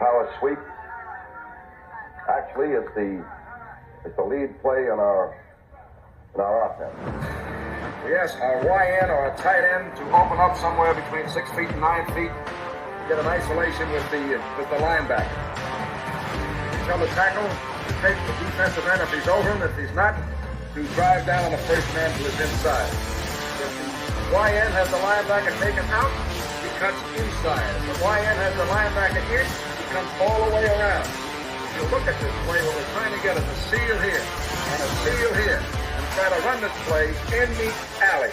power sweep. Actually, it's the lead play in our offense. We ask our YN or a tight end to open up somewhere between 6 feet and 9 feet, get an isolation with the linebacker. Tell the tackle to take the defensive end if he's over him. If he's not, to drive down on the first man to his inside. If the YN has the linebacker taken out, he cuts inside. If the YN has the linebacker in, he comes all the way around. If you look at this play, what we're trying to get is a seal here and a seal here, and try to run this play in the alley.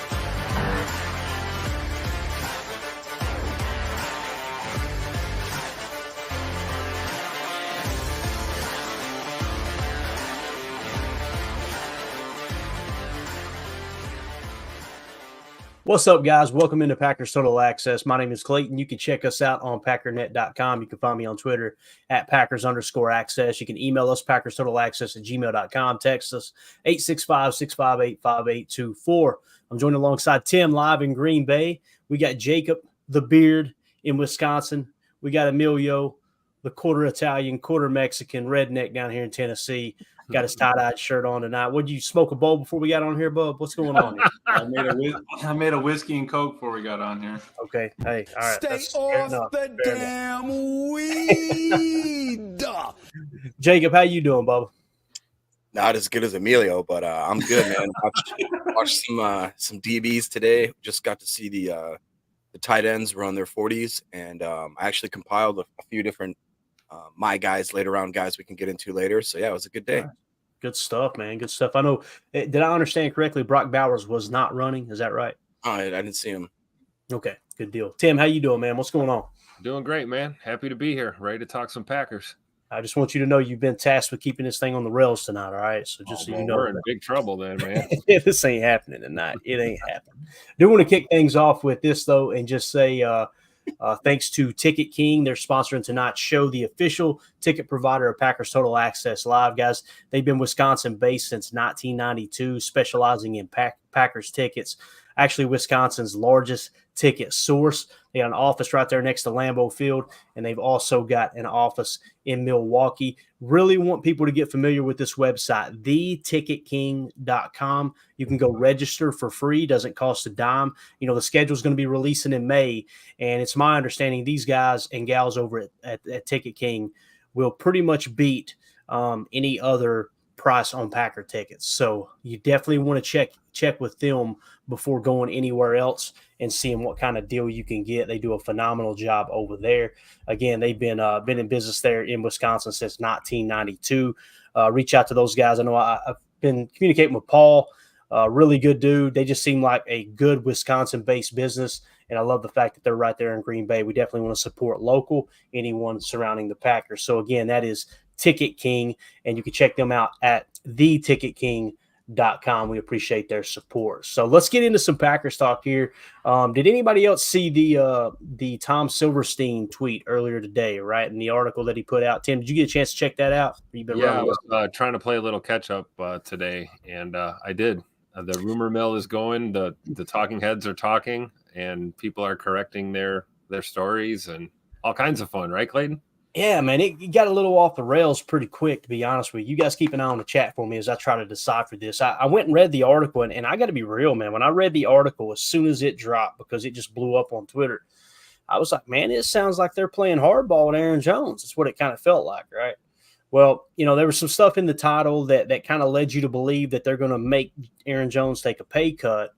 What's up, guys? Welcome into Packers Total Access. My name is Clayton. You can check us out on packernet.com. You can find me on Twitter at Packers_access. You can email us, PackersTotalAccess@gmail.com. Text us, 865-658-5824. I'm joined alongside Tim live in Green Bay. We got Jacob, the Beard, in Wisconsin. We got Emilio, the quarter Italian, quarter Mexican, redneck down here in Tennessee. Got his tie-dyed shirt on tonight. Would you smoke a bowl before we got on here, bub? What's going on here? I made a whiskey and Coke before we got on here. Okay. Hey, all right. Stay off the damn weed. Jacob, how you doing, bub? Not as good as Emilio, but I'm good, man. Watched some DBs today. Just got to see the tight ends run their 40s, and I actually compiled a few different my guys, later round guys we can get into later. So, yeah, it was a good day. Good stuff, man. Good stuff. I know. Did I understand correctly? Brock Bowers was not running. Is that right? I didn't see him. Okay, good deal. Tim, how you doing, man? What's going on? Doing great, man. Happy to be here. Ready to talk some Packers. I just want you to know you've been tasked with keeping this thing on the rails tonight, all right? So just so you know. We're in big trouble then, man. This ain't happening tonight. It ain't happening. Do want to kick things off with this, though, and just say thanks to Ticket King. They're sponsoring tonight's show, the official ticket provider of Packers Total Access Live. Guys, they've been Wisconsin-based since 1992, specializing in Packers tickets. Actually, Wisconsin's largest ticket source. They got an office right there next to Lambeau Field, and they've also got an office in Milwaukee. Really want people to get familiar with this website, theticketking.com. You can go register for free. Doesn't cost a dime. You know, the schedule is going to be releasing in May, and it's my understanding these guys and gals over at Ticket King will pretty much beat any other price on Packer tickets. So you definitely want to check with them before going anywhere else and seeing what kind of deal you can get. They do a phenomenal job over there. Again, they've been in business there in Wisconsin since 1992. Reach out to those guys. I know I've been communicating with Paul, really good dude. They just seem like a good Wisconsin-based business, and I love the fact that they're right there in Green Bay. We definitely want to support local, anyone surrounding the Packers. So, again, that is Ticket King, and you can check them out at theticketking.com. We appreciate their support. So let's get into some Packers talk here. Did anybody else see the Tom Silverstein tweet earlier today, right, in the article that he put out? Tim, did you get a chance to check that out? I was trying to play a little catch-up today, and I did. The rumor mill is going. The talking heads are talking, and people are correcting their stories, and all kinds of fun, right, Clayton? Yeah, man, it got a little off the rails pretty quick, to be honest with you. You guys keep an eye on the chat for me as I try to decipher this. I went and read the article, and I got to be real, man. When I read the article, as soon as it dropped, because it just blew up on Twitter, I was like, man, it sounds like they're playing hardball with Aaron Jones. That's what it kind of felt like, right? Well, you know, there was some stuff in the title that kind of led you to believe that they're going to make Aaron Jones take a pay cut.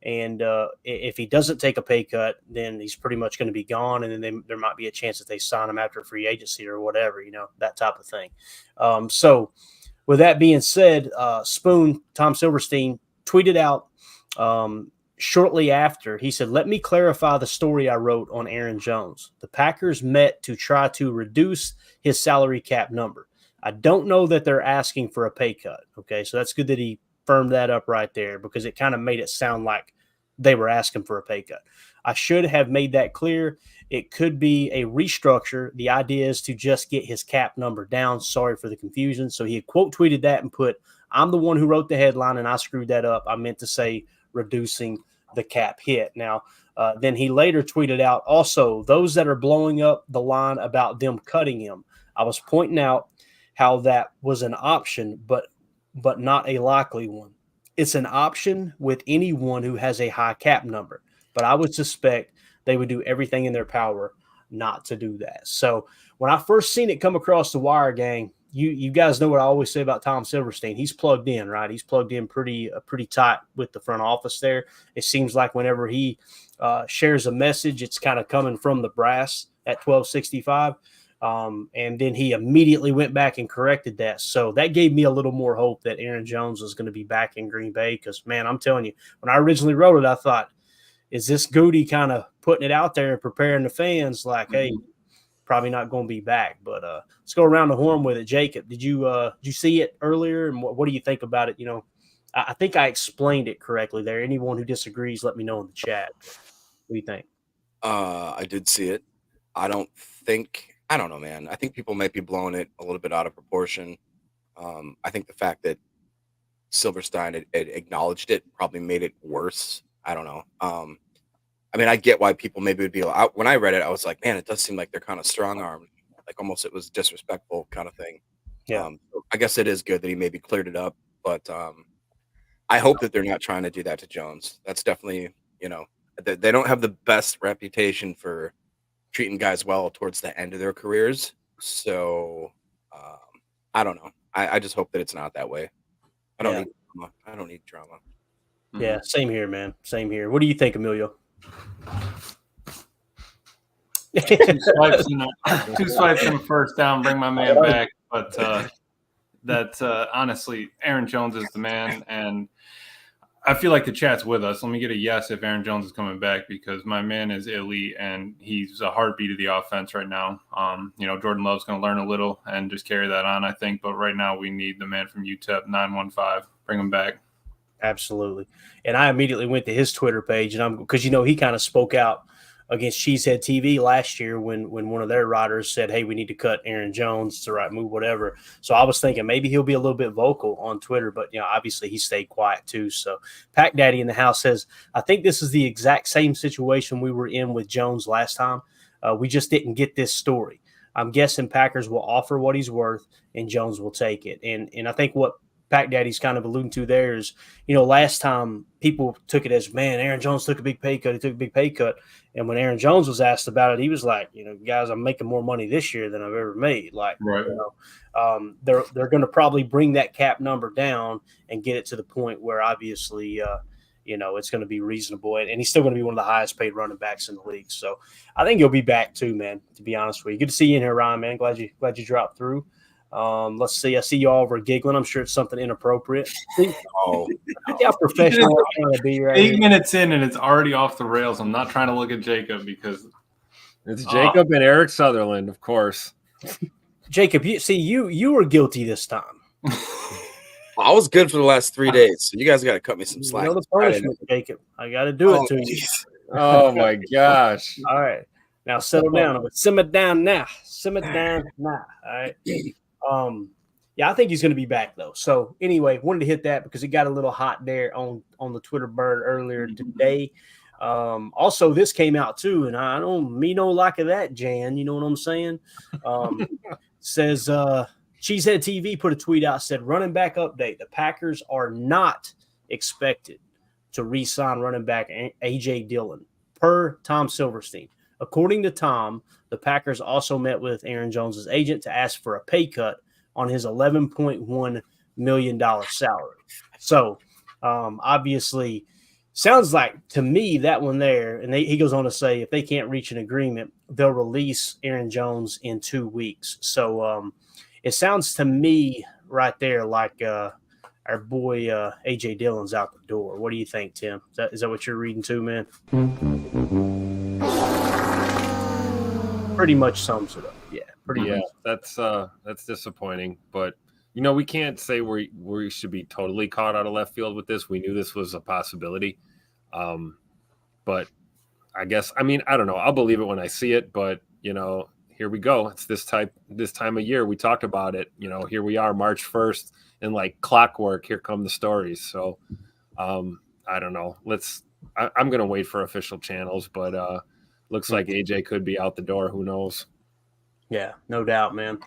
And if he doesn't take a pay cut, then he's pretty much going to be gone. And then there might be a chance that they sign him after free agency or whatever, you know, that type of thing. So with that being said, Tom Silverstein tweeted out shortly after. He said, "Let me clarify the story I wrote on Aaron Jones. The Packers met to try to reduce his salary cap number. I don't know that they're asking for a pay cut." Okay, so that's good that he firmed that up right there, because it kind of made it sound like they were asking for a pay cut. I should have made that clear. It could be a restructure. The idea is to just get his cap number down. Sorry for the confusion. So he had quote tweeted that and put, "I'm the one who wrote the headline and I screwed that up. I meant to say reducing the cap hit. Now, then he later tweeted out, also, those that are blowing up the line about them cutting him, I was pointing out how that was an option, but not a likely one. It's an option with anyone who has a high cap number, but I would suspect they would do everything in their power not to do that. So when I first seen it come across the wire, gang, you guys know what I always say about Tom Silverstein. He's plugged in, right? He's plugged in pretty tight with the front office there. It seems like whenever he shares a message, it's kind of coming from the brass at 1265. And then he immediately went back and corrected that. So that gave me a little more hope that Aaron Jones was going to be back in Green Bay. Because, man, I'm telling you, when I originally wrote it, I thought, is this Goody kind of putting it out there and preparing the fans like, hey, probably not going to be back? But let's go around the horn with it. Jacob, did you see it earlier? And what do you think about it? You know, I think I explained it correctly there. Anyone who disagrees, let me know in the chat. What do you think? I did see it. I don't know, man. I think people might be blowing it a little bit out of proportion. I think the fact that Silverstein had acknowledged it probably made it worse. I don't know. I mean, I get why people maybe would be. When I read it, I was like, man, it does seem like they're kind of strong-armed, like almost it was disrespectful kind of thing. Yeah. I guess it is good that he maybe cleared it up, but I hope that they're not trying to do that to Jones. That's definitely, you know, they don't have the best reputation for treating guys well towards the end of their careers. So I don't know. I just hope that it's not that way. I don't need drama. Yeah, same here, man. Same here. What do you think, Emilio? Two swipes and a first down, bring my man back. But honestly, Aaron Jones is the man, and I feel like the chat's with us. Let me get a yes if Aaron Jones is coming back, because my man is elite and he's a heartbeat of the offense right now. You know, Jordan Love's going to learn a little and just carry that on, I think. But right now we need the man from UTEP 915. Bring him back. Absolutely. And I immediately went to his Twitter page, and because, you know, he kind of spoke out against Cheesehead TV last year when one of their writers said, hey, we need to cut Aaron Jones. It's the right move, whatever. So I was thinking maybe he'll be a little bit vocal on Twitter, but, you know, obviously he stayed quiet too. So Pack Daddy in the house says, I think this is the exact same situation we were in with Jones last time. We just didn't get this story. I'm guessing Packers will offer what he's worth and Jones will take it. And I think what Pack Daddy's kind of alluding to there is, you know, last time people took it as, man, Aaron Jones took a big pay cut. He took a big pay cut. And when Aaron Jones was asked about it, he was like, you know, guys, I'm making more money this year than I've ever made. Like, right. You know, they're going to probably bring that cap number down and get it to the point where obviously, you know, it's going to be reasonable. And he's still going to be one of the highest paid running backs in the league. So I think he'll be back too, man, to be honest with you. Good to see you in here, Ryan, man. Glad you dropped through. Let's see. I see you all over giggling. I'm sure it's something inappropriate. See how professional I'm trying to be right 8 here. minutes in and it's already off the rails. I'm not trying to look at Jacob because it's Jacob and Eric Sutherland, of course. Jacob, you were guilty this time. I was good for the last 3 days, so you guys got to cut me some slack. You know the punishment, Jacob. I got to do it to geez. you. Oh my gosh! All right, now settle down. Simmer down now. Simmer down now. All right. Yeah, I think he's going to be back though. So anyway, wanted to hit that because it got a little hot there on the Twitter bird earlier today. Also, this came out too, and I don't mean no like of that, Jan. You know what I'm saying? Says Cheesehead TV put a tweet out, said running back update. The Packers are not expected to re-sign running back A.J. Dillon per Tom Silverstein. According to Tom, the Packers also met with Aaron Jones's agent to ask for a pay cut on his $11.1 million salary. So obviously sounds like to me that one there, and he goes on to say if they can't reach an agreement, they'll release Aaron Jones in 2 weeks. So it sounds to me right there like our boy A.J. Dillon's out the door. What do you think, Tim? Is that what you're reading too, man? Pretty much sums it up. Yeah, pretty much. That's disappointing. But you know, we can't say we should be totally caught out of left field with this. We knew this was a possibility. But I guess I don't know. I'll believe it when I see it, but you know, here we go. It's this time of year. We talked about it. You know, here we are, March 1st, and like clockwork, here come the stories. So I don't know. Let's I'm going to wait for official channels, but looks like AJ could be out the door. Who knows? Yeah, no doubt, man.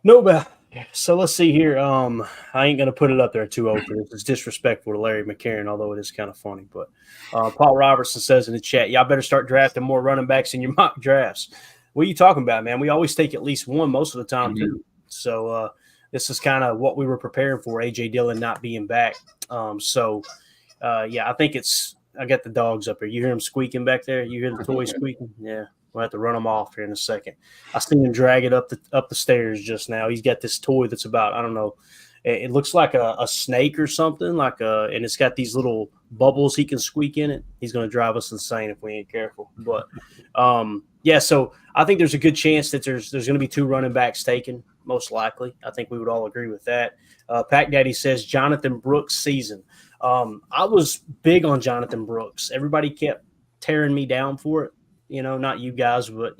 No doubt. So let's see here. I ain't gonna put it up there too open. It's disrespectful to Larry McCarron, although it is kind of funny. But Paul Robertson says in the chat, y'all better start drafting more running backs in your mock drafts. What are you talking about, man? We always take at least one most of the time, too. So this is kind of what we were preparing for, AJ Dillon not being back. Yeah, I think I got the dogs up here. You hear them squeaking back there? You hear the toys squeaking? Yeah. We'll have to run him off here in a second. I seen him drag it up the stairs just now. He's got this toy that's about, I don't know, it looks like a snake or something, and it's got these little bubbles he can squeak in it. He's going to drive us insane if we ain't careful. But yeah, so I think there's a good chance that there's going to be 2 running backs taken, most likely. I think we would all agree with that. Pack Daddy says Jonathan Brooks season. I was big on Jonathan Brooks. Everybody kept tearing me down for it. Not you guys, but,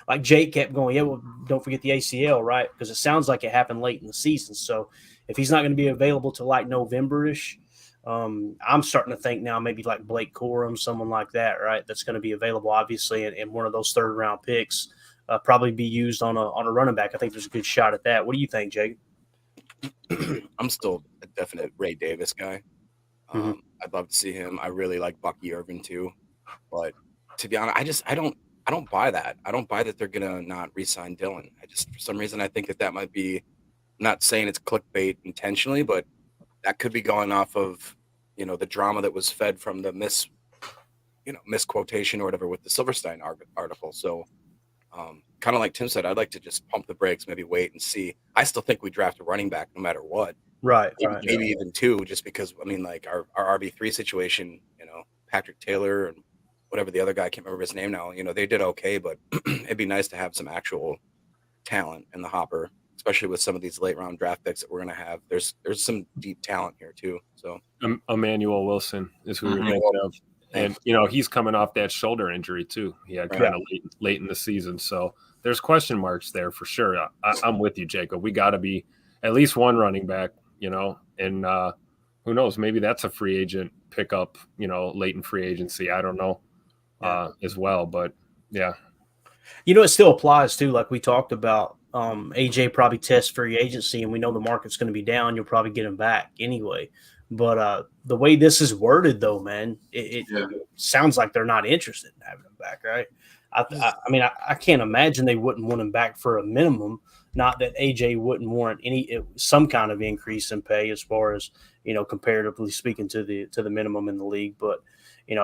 like Jake kept going, yeah, well, don't forget the ACL, right? Because it sounds like it happened late in the season. So if he's not going to be available till like November-ish, I'm starting to think now maybe like Blake Corum, someone like that, right? That's going to be available, obviously, and one of those 3rd-round picks probably be used on a running back. I think there's a good shot at that. What do you think, Jake? I'm still a definite Ray Davis guy. I'd love to see him. I really like Bucky Irvin too, but to be honest, I don't buy that. I don't buy that they're gonna not re-sign Dillon. For some reason, I think that might be. I'm not saying it's clickbait intentionally, but that could be going off of the drama that was fed from the misquotation or whatever with the Silverstein article. So, kind of like Tim said, I'd like to just pump the brakes, maybe wait and see. I still think we draft a running back no matter what. Right. Maybe even 2, just because like our RB3 situation, Patrick Taylor and whatever the other guy, I can't remember his name now. They did okay, but it'd be nice to have some actual talent in the hopper, especially with some of these late round draft picks that we're going to have. There's some deep talent here too. So Emmanuel Wilson is who we're thinking of. And, he's coming off that shoulder injury too. He had kind of late in the season. So there's question marks there for sure. I'm with you, Jacob. We got to be at least one running back, and who knows, maybe that's a free agent pickup, late in free agency. I don't know. As well, but yeah, it still applies too. Like we talked about, AJ probably tests free agency, and we know the market's going to be down. You'll probably get him back anyway. But the way this is worded, though, man, it sounds like they're not interested in having him back, right? I can't imagine they wouldn't want him back for a minimum. Not that AJ wouldn't warrant some kind of increase in pay as far as comparatively speaking to the minimum in the league, but.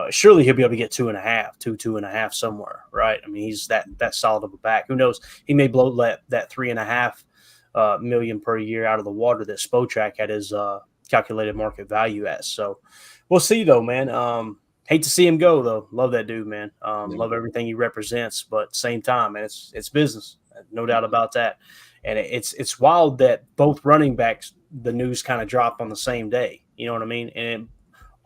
Surely he'll be able to get 2.5 somewhere, right? I mean, he's that solid of a back. Who knows? He may blow that $3.5 million per year out of the water that Spotrac had his calculated market value at. So we'll see, though, man. Hate to see him go, though. Love that dude, man. Love everything he represents, but same time, man, it's business, no doubt about that. And it's wild that both running backs, the news kind of dropped on the same day. You know what I mean? And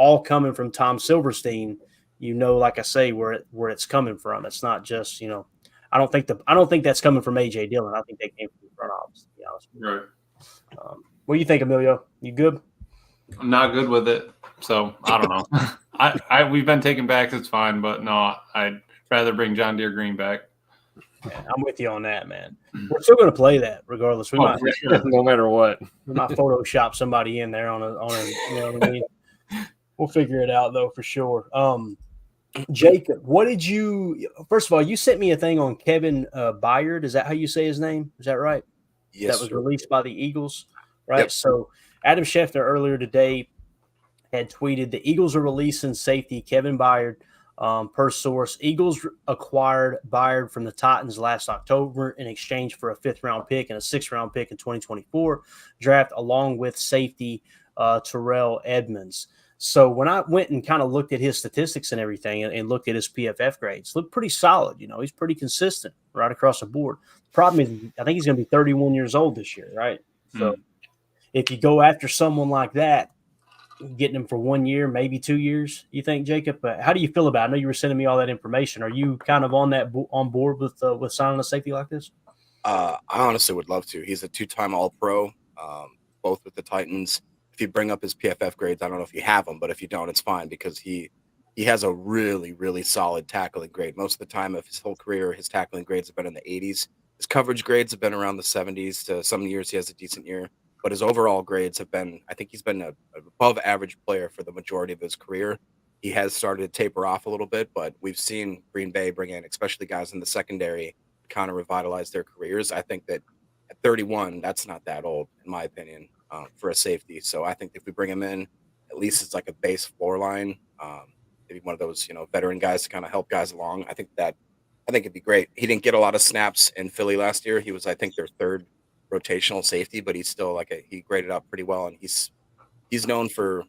all coming from Tom Silverstein, like I say, where it's coming from. It's not just, I don't think that's coming from AJ Dillon. I think they came from the front office, to be honest with you. Right. What do you think, Emilio? You good? I'm not good with it, so I don't know. We've been taken back. It's fine, but no, I'd rather bring John Deere Green back. Yeah, I'm with you on that, man. We're still going to play that regardless. We might, no matter what. We might Photoshop somebody in there on a you know what I mean? We'll figure it out, though, for sure. Jacob, what did you – first of all, you sent me a thing on Kevin Byard. Is that how you say his name? Is that right? Yes. That was released by the Eagles, right? Yep. So Adam Schefter earlier today had tweeted the Eagles are releasing safety Kevin Byard. Per source, Eagles acquired Byard from the Titans last October in exchange for a 5th-round pick and a 6th-round pick in 2024 draft, along with safety Terrell Edmonds. So when I went and kind of looked at his statistics and everything and looked at his PFF grades, looked pretty solid. He's pretty consistent right across the board. The problem is I think he's going to be 31 years old this year, right? So if you go after someone like that, getting him for 1 year, maybe 2 years, you think, Jacob? But how do you feel about it? I know you were sending me all that information. Are you kind of on board with signing a safety like this? I honestly would love to. He's a 2-time All-Pro, both with the Titans. if you bring up his PFF grades, I don't know if you have them, but if you don't, it's fine because he has a really, really solid tackling grade. Most of the time of his whole career, his tackling grades have been in the 80s. His coverage grades have been around the 70s. To some years, he has a decent year, but his overall grades have been, I think he's been a above average player for the majority of his career. He has started to taper off a little bit, but we've seen Green Bay bring in, especially guys in the secondary, kind of revitalize their careers. I think that at 31, that's not that old, in my opinion, for a safety. So I think if we bring him in, at least it's like a base floor line, maybe one of those, veteran guys to kind of help guys along. I think it'd be great. He didn't get a lot of snaps in Philly last year. He was, I think, their third rotational safety, but he's still he graded up pretty well, and he's known for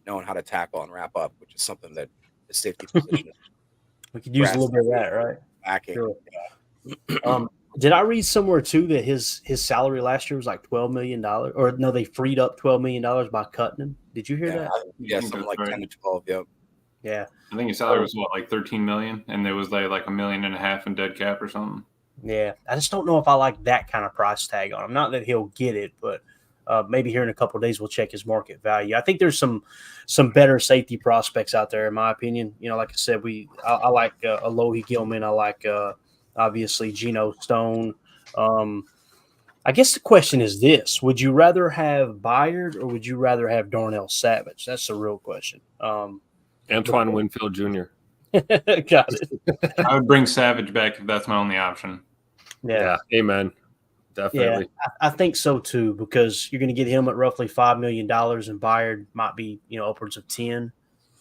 knowing how to tackle and wrap up, which is something that the safety position is. We could use a little bit of that, right? Lacking. Sure. Yeah. Did I read somewhere too that his salary last year was like $12 million, or no, they freed up $12 million by cutting him? Did you hear that? Yeah, something like right. 10 to 12. Yep. Yeah. I think his salary was like $13 million, and there was like $1.5 million in dead cap or something. Yeah, I just don't know if I like that kind of price tag on him. Not that he'll get it, but maybe here in a couple of days we'll check his market value. I think there's some better safety prospects out there, in my opinion. Like I said, I like Alohi Gilman. I like obviously Geno Stone. I guess the question is this: would you rather have Byard or would you rather have Darnell Savage? That's the real question. Antoine Winfield Jr. Got it. I would bring Savage back if that's my only option. Yeah. Amen. Definitely. Yeah, I think so too, because you're going to get him at roughly $5 million, and Byard might be upwards of 10.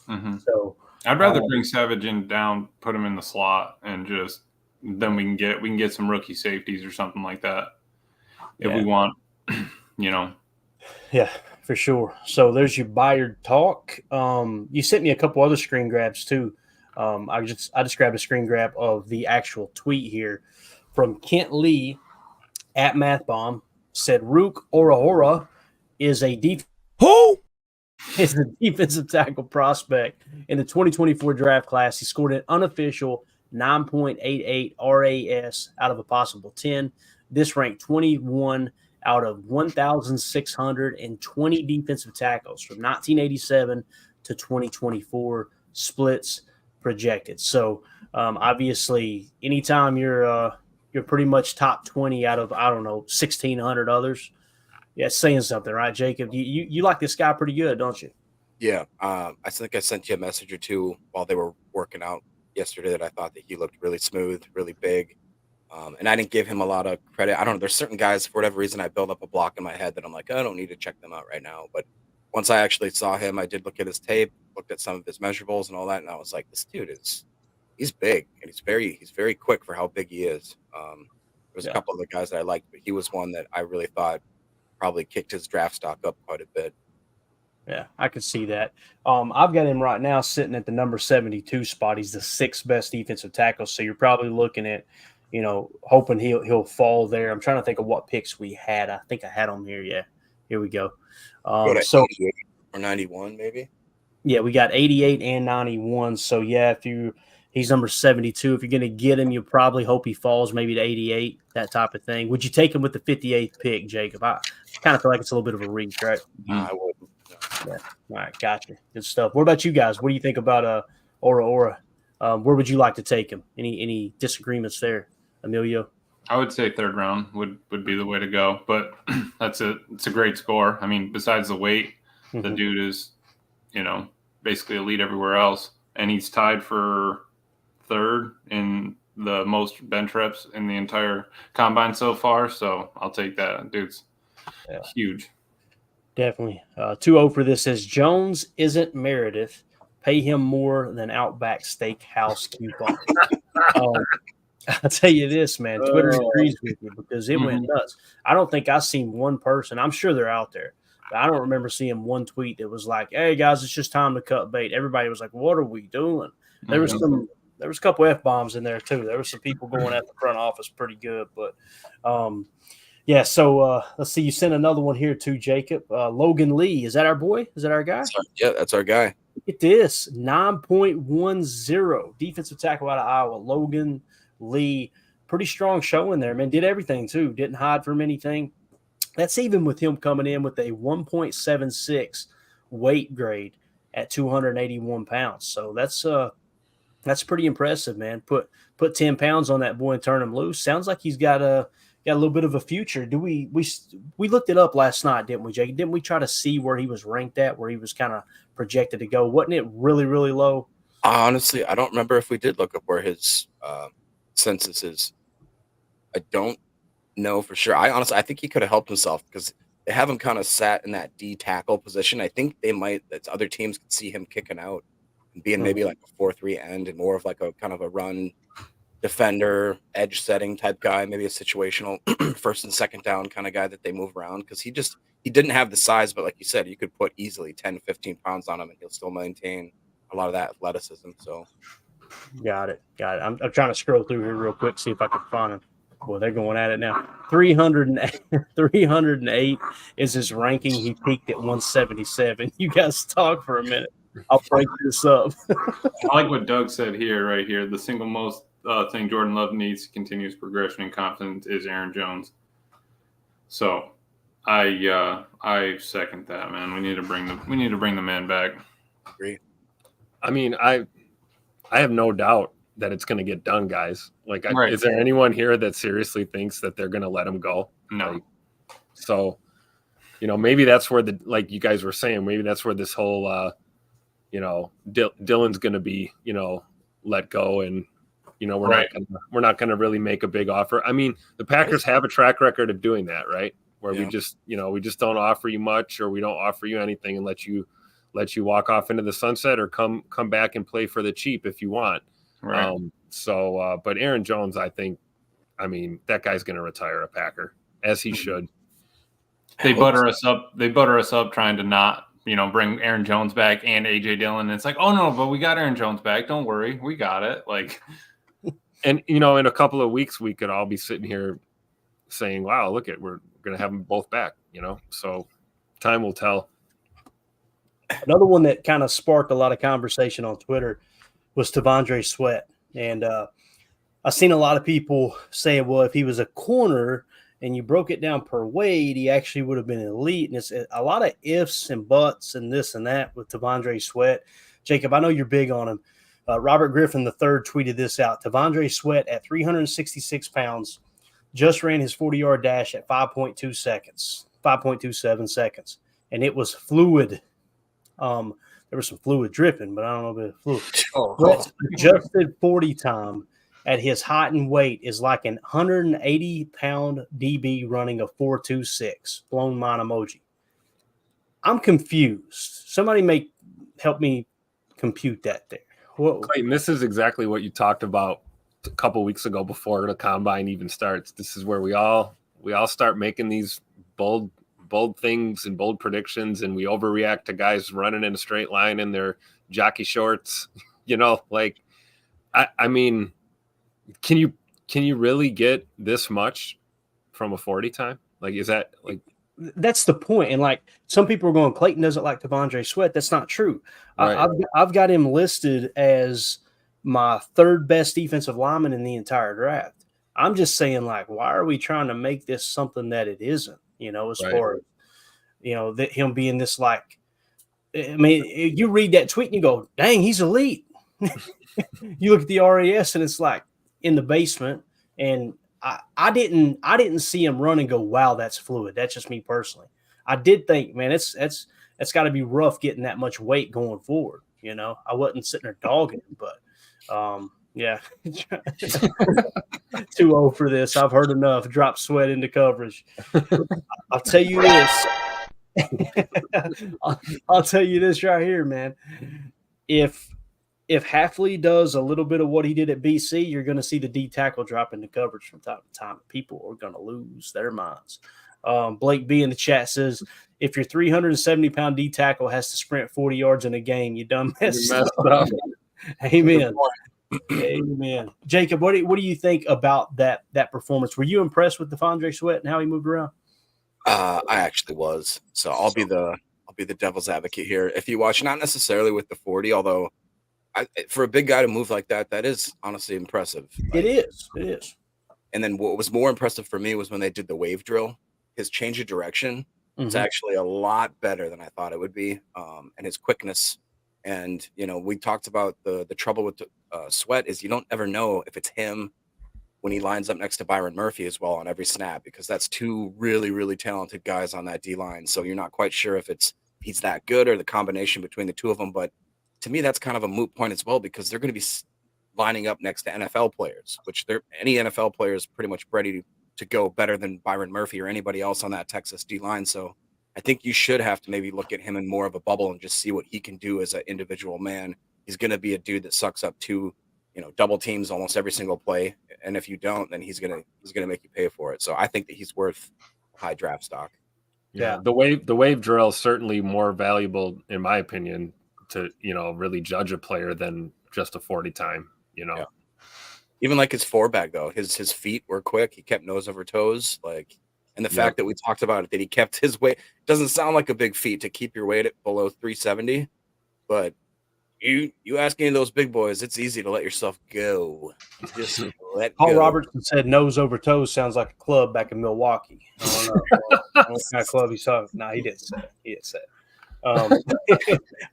Mm-hmm. So I'd rather bring Savage down, put him in the slot, and just then we can get some rookie safeties or something like that if we want. Yeah, for sure. So there's your Byard talk. You sent me a couple other screen grabs too. I just grabbed a screen grab of the actual tweet here from Kent Lee at MathBomb. Said Rook Orahora is a defensive tackle prospect in the 2024 draft class. He scored an unofficial 9.88 RAS out of a possible 10. This ranked 21 out of 1,620 defensive tackles from 1987 to 2024 splits projected. So obviously, anytime you're pretty much top 20 out of 1,600 others, yeah, it's saying something, right, Jacob? You like this guy pretty good, don't you? Yeah, I think I sent you a message or two while they were working out yesterday that I thought that he looked really smooth, really big. And I didn't give him a lot of credit. I don't know. There's certain guys, for whatever reason, I build up a block in my head that I'm like, I don't need to check them out right now. But once I actually saw him, I did look at his tape, looked at some of his measurables and all that, and I was like, this dude he's big, and he's very quick for how big he is. There was a couple of the guys that I liked, but he was one that I really thought probably kicked his draft stock up quite a bit. Yeah, I could see that. I've got him right now sitting at the number 72 spot. He's the sixth best defensive tackle, so you're probably looking at, hoping he'll fall there. I'm trying to think of what picks we had. I think I had him here. Yeah, here we go. So 88 or 91 maybe. Yeah, we got 88 and 91. So yeah, he's number 72. If you're going to get him, you probably hope he falls maybe to 88, that type of thing. Would you take him with the 58th pick, Jacob? I kind of feel like it's a little bit of a reach, right? I wouldn't. Yeah. All right, gotcha. Good stuff. What about you guys? What do you think about Ora? Where would you like to take him? Any disagreements there, Emilio? I would say third round would be the way to go, but it's a great score. I mean, besides the weight, the dude is, basically elite everywhere else, and he's tied for third in the most bench reps in the entire combine so far. So I'll take that. Dude's huge. Definitely. 2-0 for this says Jones isn't Meredith. Pay him more than Outback Steakhouse coupon. I'll tell you this, man. Twitter agrees with you because it went nuts. I don't think I've seen one person. I'm sure they're out there, but I don't remember seeing one tweet that was like, "Hey guys, it's just time to cut bait." Everybody was like, "What are we doing?" There was a couple F-bombs in there too. There were some people going at the front office pretty good, but yeah. So let's see. You sent another one here too, Jacob. Logan Lee. Is that our boy? Is that our guy? Yeah, that's our guy. Look at this 9.10 defensive tackle out of Iowa. Logan Lee, pretty strong showing there, man. Did everything too. Didn't hide from anything. That's even with him coming in with a 1.76 weight grade at 281 pounds. So that's pretty impressive, man. Put 10 pounds on that boy and turn him loose. Sounds like he's got a little bit of a future. Do we looked it up last night, didn't we, Jake? Didn't we try to see where he was ranked at, where he was kind of projected to go? Wasn't it really, really low? Honestly, I don't remember if we did look up where his census is. I don't know for sure. I think he could have helped himself because they have him kind of sat in that D tackle position. I think that other teams could see him kicking out and being maybe like a 4-3 end and more of like a kind of a run defender, edge setting type guy, maybe a situational first and second down kind of guy that they move around because he didn't have the size, but like you said, you could put easily 10, 15 pounds on him and he'll still maintain a lot of that athleticism. So got it. I'm trying to scroll through here real quick, see if I can find him. Boy, they're going at it now. 308 is his ranking. He peaked at 177. You guys talk for a minute. I'll break this up. I like what Doug said here, right here. The single most thing Jordan Love needs to continue his progression and confidence is Aaron Jones. So I second that, man. We need to bring the man back. Agree. I mean, I have no doubt that it's going to get done, guys. Like, Right. Is there anyone here that seriously thinks that they're going to let him go? No. So, maybe that's where like you guys were saying, maybe that's where this whole, Dylan's going to be, let go, and we're not going to really make a big offer. I mean, the Packers have a track record of doing that, right? Where we just don't offer you much, or we don't offer you anything and let you walk off into the sunset, or come back and play for the cheap if you want. Right. But Aaron Jones, I mean, that guy's going to retire a Packer, as he should. They butter us up trying to not, bring Aaron Jones back and AJ Dillon. And it's like, oh no, but we got Aaron Jones back. Don't worry. We got it. Like, and in a couple of weeks, we could all be sitting here saying, wow, we're going to have them both back, so time will tell. Another one that kind of sparked a lot of conversation on Twitter was T'Vondre Sweat. And I've seen a lot of people saying, well, if he was a corner and you broke it down per weight, he actually would have been elite. And it's a lot of ifs and buts and this and that with T'Vondre Sweat. Jacob, I know you're big on him. Robert Griffin III tweeted this out. T'Vondre Sweat at 366 pounds just ran his 40-yard dash at 5.27 seconds. And it was fluid. There was some fluid dripping, but I don't know if it was fluid. Adjusted 40 time at his height and weight is like an 180-pound DB running a 4.26. Blown mind emoji. I'm confused. Somebody help me compute that there. Clayton, this is exactly what you talked about a couple weeks ago before the combine even starts. This is where we all start making these bold things and bold predictions, and we overreact to guys running in a straight line in their jockey shorts. I mean, can you really get this much from a 40 time? Like, is that like? That's the point. And like some people are going, Clayton doesn't like T'Vondre Sweat. That's not true. Right. I've got him listed as my third best defensive lineman in the entire draft. I'm just saying, like, why are we trying to make this something that it isn't? As far as, that him being this, like, I mean, you read that tweet and you go, dang, he's elite. You look at the RAS and it's like in the basement. And I didn't see him run and go, wow, that's fluid. That's just me personally. I did think, man, it's got to be rough getting that much weight going forward. I wasn't sitting there dogging him, but yeah, too old for this. I've heard enough. Drop Sweat into coverage. I'll tell you this. I'll tell you this right here, man. If Hafley does a little bit of what he did at BC, you're going to see the D tackle drop into coverage from time to time. People are going to lose their minds. Blake B in the chat says, if your 370-pound D tackle has to sprint 40 yards in a game, you done messed up. Amen. Amen. Jacob, what do you think about that performance? Were you impressed with T'Vondre Sweat and how he moved around? I actually was. So I'll be the devil's advocate here. If you watch, not necessarily with the 40, although for a big guy to move like that, that is honestly impressive. It is. And then what was more impressive for me was when they did the wave drill. his change of direction is actually a lot better than I thought it would be, and his quickness. And we talked about the trouble with Sweat is you don't ever know if it's him when he lines up next to Byron Murphy as well on every snap, because that's two really, really talented guys on that D line. So you're not quite sure if he's that good or the combination between the two of them. But to me, that's kind of a moot point as well, because they're going to be lining up next to NFL players, which any NFL player is pretty much ready to go better than Byron Murphy or anybody else on that Texas D line. So I think you should have to maybe look at him in more of a bubble and just see what he can do as an individual man. He's going to be a dude that sucks up two, double teams almost every single play. And if you don't, then he's going to make you pay for it. So I think that he's worth high draft stock. Yeah. The wave drill is certainly more valuable, in my opinion, to, really judge a player than just a 40 time, Yeah. Even like his four bag though, his feet were quick. He kept nose over toes. And the fact that we talked about it, that he kept his weight, doesn't sound like a big feat to keep your weight at below 370, but you ask any of those big boys, it's easy to let yourself go. Just let Paul go. Robertson said nose over toes sounds like a club back in Milwaukee. I don't know what kind of club he saw. No, he didn't say it. He didn't say it.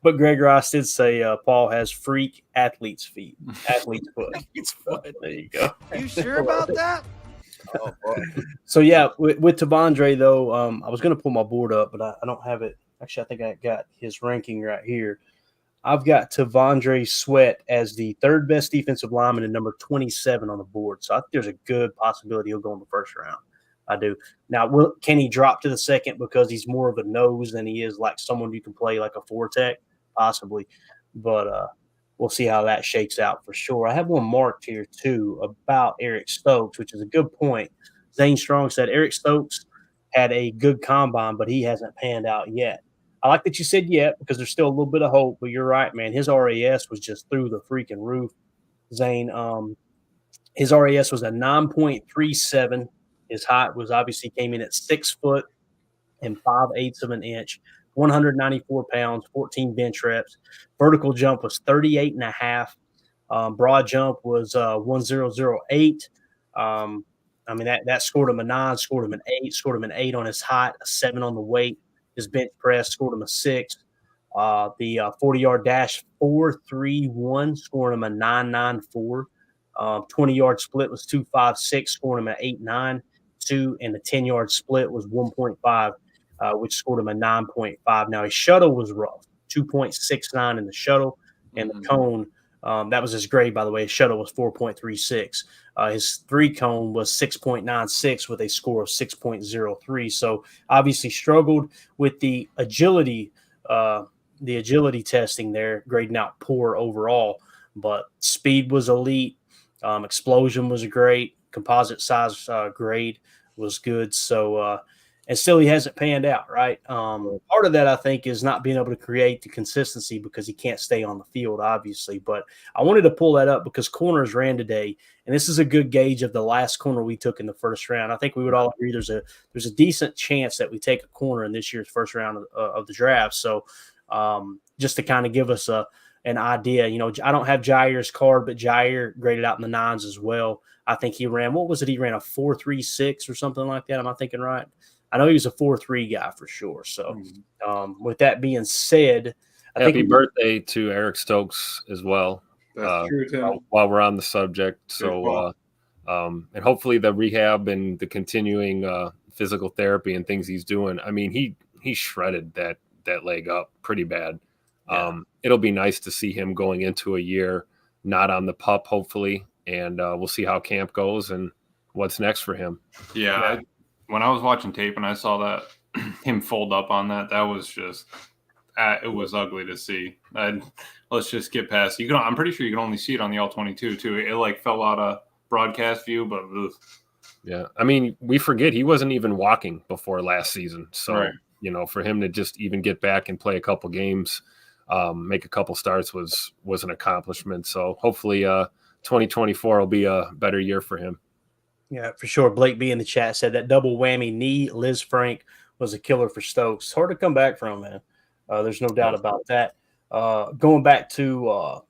But Greg Ross did say Paul has freak athlete's feet. Athlete's foot. There you go. You sure about that? Oh, boy. So, yeah, with Tavondre, though, I was going to pull my board up, but I don't have it. Actually, I think I got his ranking right here. I've got Tavondre Sweat as the third best defensive lineman and number 27 on the board. So I think there's a good possibility he'll go in the first round. I do. Now, can he drop to the second because he's more of a nose than he is like someone you can play like a four tech? Possibly. But we'll see how that shakes out for sure. I have one marked here, too, about Eric Stokes, which is a good point. Zane Strong said Eric Stokes had a good combine, but he hasn't panned out yet. I like that you said yet because there's still a little bit of hope, but you're right, man. His RAS was just through the freaking roof, Zane. His RAS was a 9.37. His height was obviously came in at 6 foot and 5/8 of an inch, 194 pounds, 14 bench reps. Vertical jump was 38.5. Broad jump was 1008. That scored him a 9, scored him an 8, scored him an 8 on his height, a 7 on the weight. His bench press scored him a 6. The 40-yard dash 4.31 scored him a 9.94. 20-yard split was 2.56, scored him an 8.92, and the 10-yard split was 1.5, which scored him a 9.5. Now his shuttle was rough, 2.69 in the shuttle, and the cone. That was his grade, by the way. His shuttle was 4.36. His 3-cone was 6.96 with a score of 6.03. So obviously struggled with the agility testing there, grading out poor overall. But speed was elite. Explosion was great. Composite size grade was good. So and still he hasn't panned out, right? Part of that, I think, is not being able to create the consistency because he can't stay on the field, obviously. But I wanted to pull that up because corners ran today, and this is a good gauge of the last corner we took in the first round. I think we would all agree there's a decent chance that we take a corner in this year's first round of the draft. So just to kind of give us an idea, I don't have Jair's card, but Jair graded out in the 9s as well. I think he ran, what was it? He ran a 4.36 or something like that. Am I thinking right? I know he was a 4.3 guy for sure. So with that being said, happy birthday to Eric Stokes as well. That's true too. While we're on the subject. So and hopefully the rehab and the continuing physical therapy and things he's doing. I mean, he shredded that leg up pretty bad. Yeah. It'll be nice to see him going into a year not on the pup, hopefully, and we'll see how camp goes and what's next for him. Yeah. When I was watching tape and I saw that him fold up on that was just it was ugly to see. Let's just get past. I'm pretty sure you can only see it on the All-22 too. It fell out of broadcast view, but ugh. Yeah, I mean, we forget he wasn't even walking before last season. So right. For him to just even get back and play a couple games, make a couple starts was an accomplishment. So hopefully 2024 will be a better year for him. Yeah, for sure. Blake B in the chat said that double whammy knee, Liz Frank, was a killer for Stokes. It's hard to come back from, man. There's no doubt about that. Going back to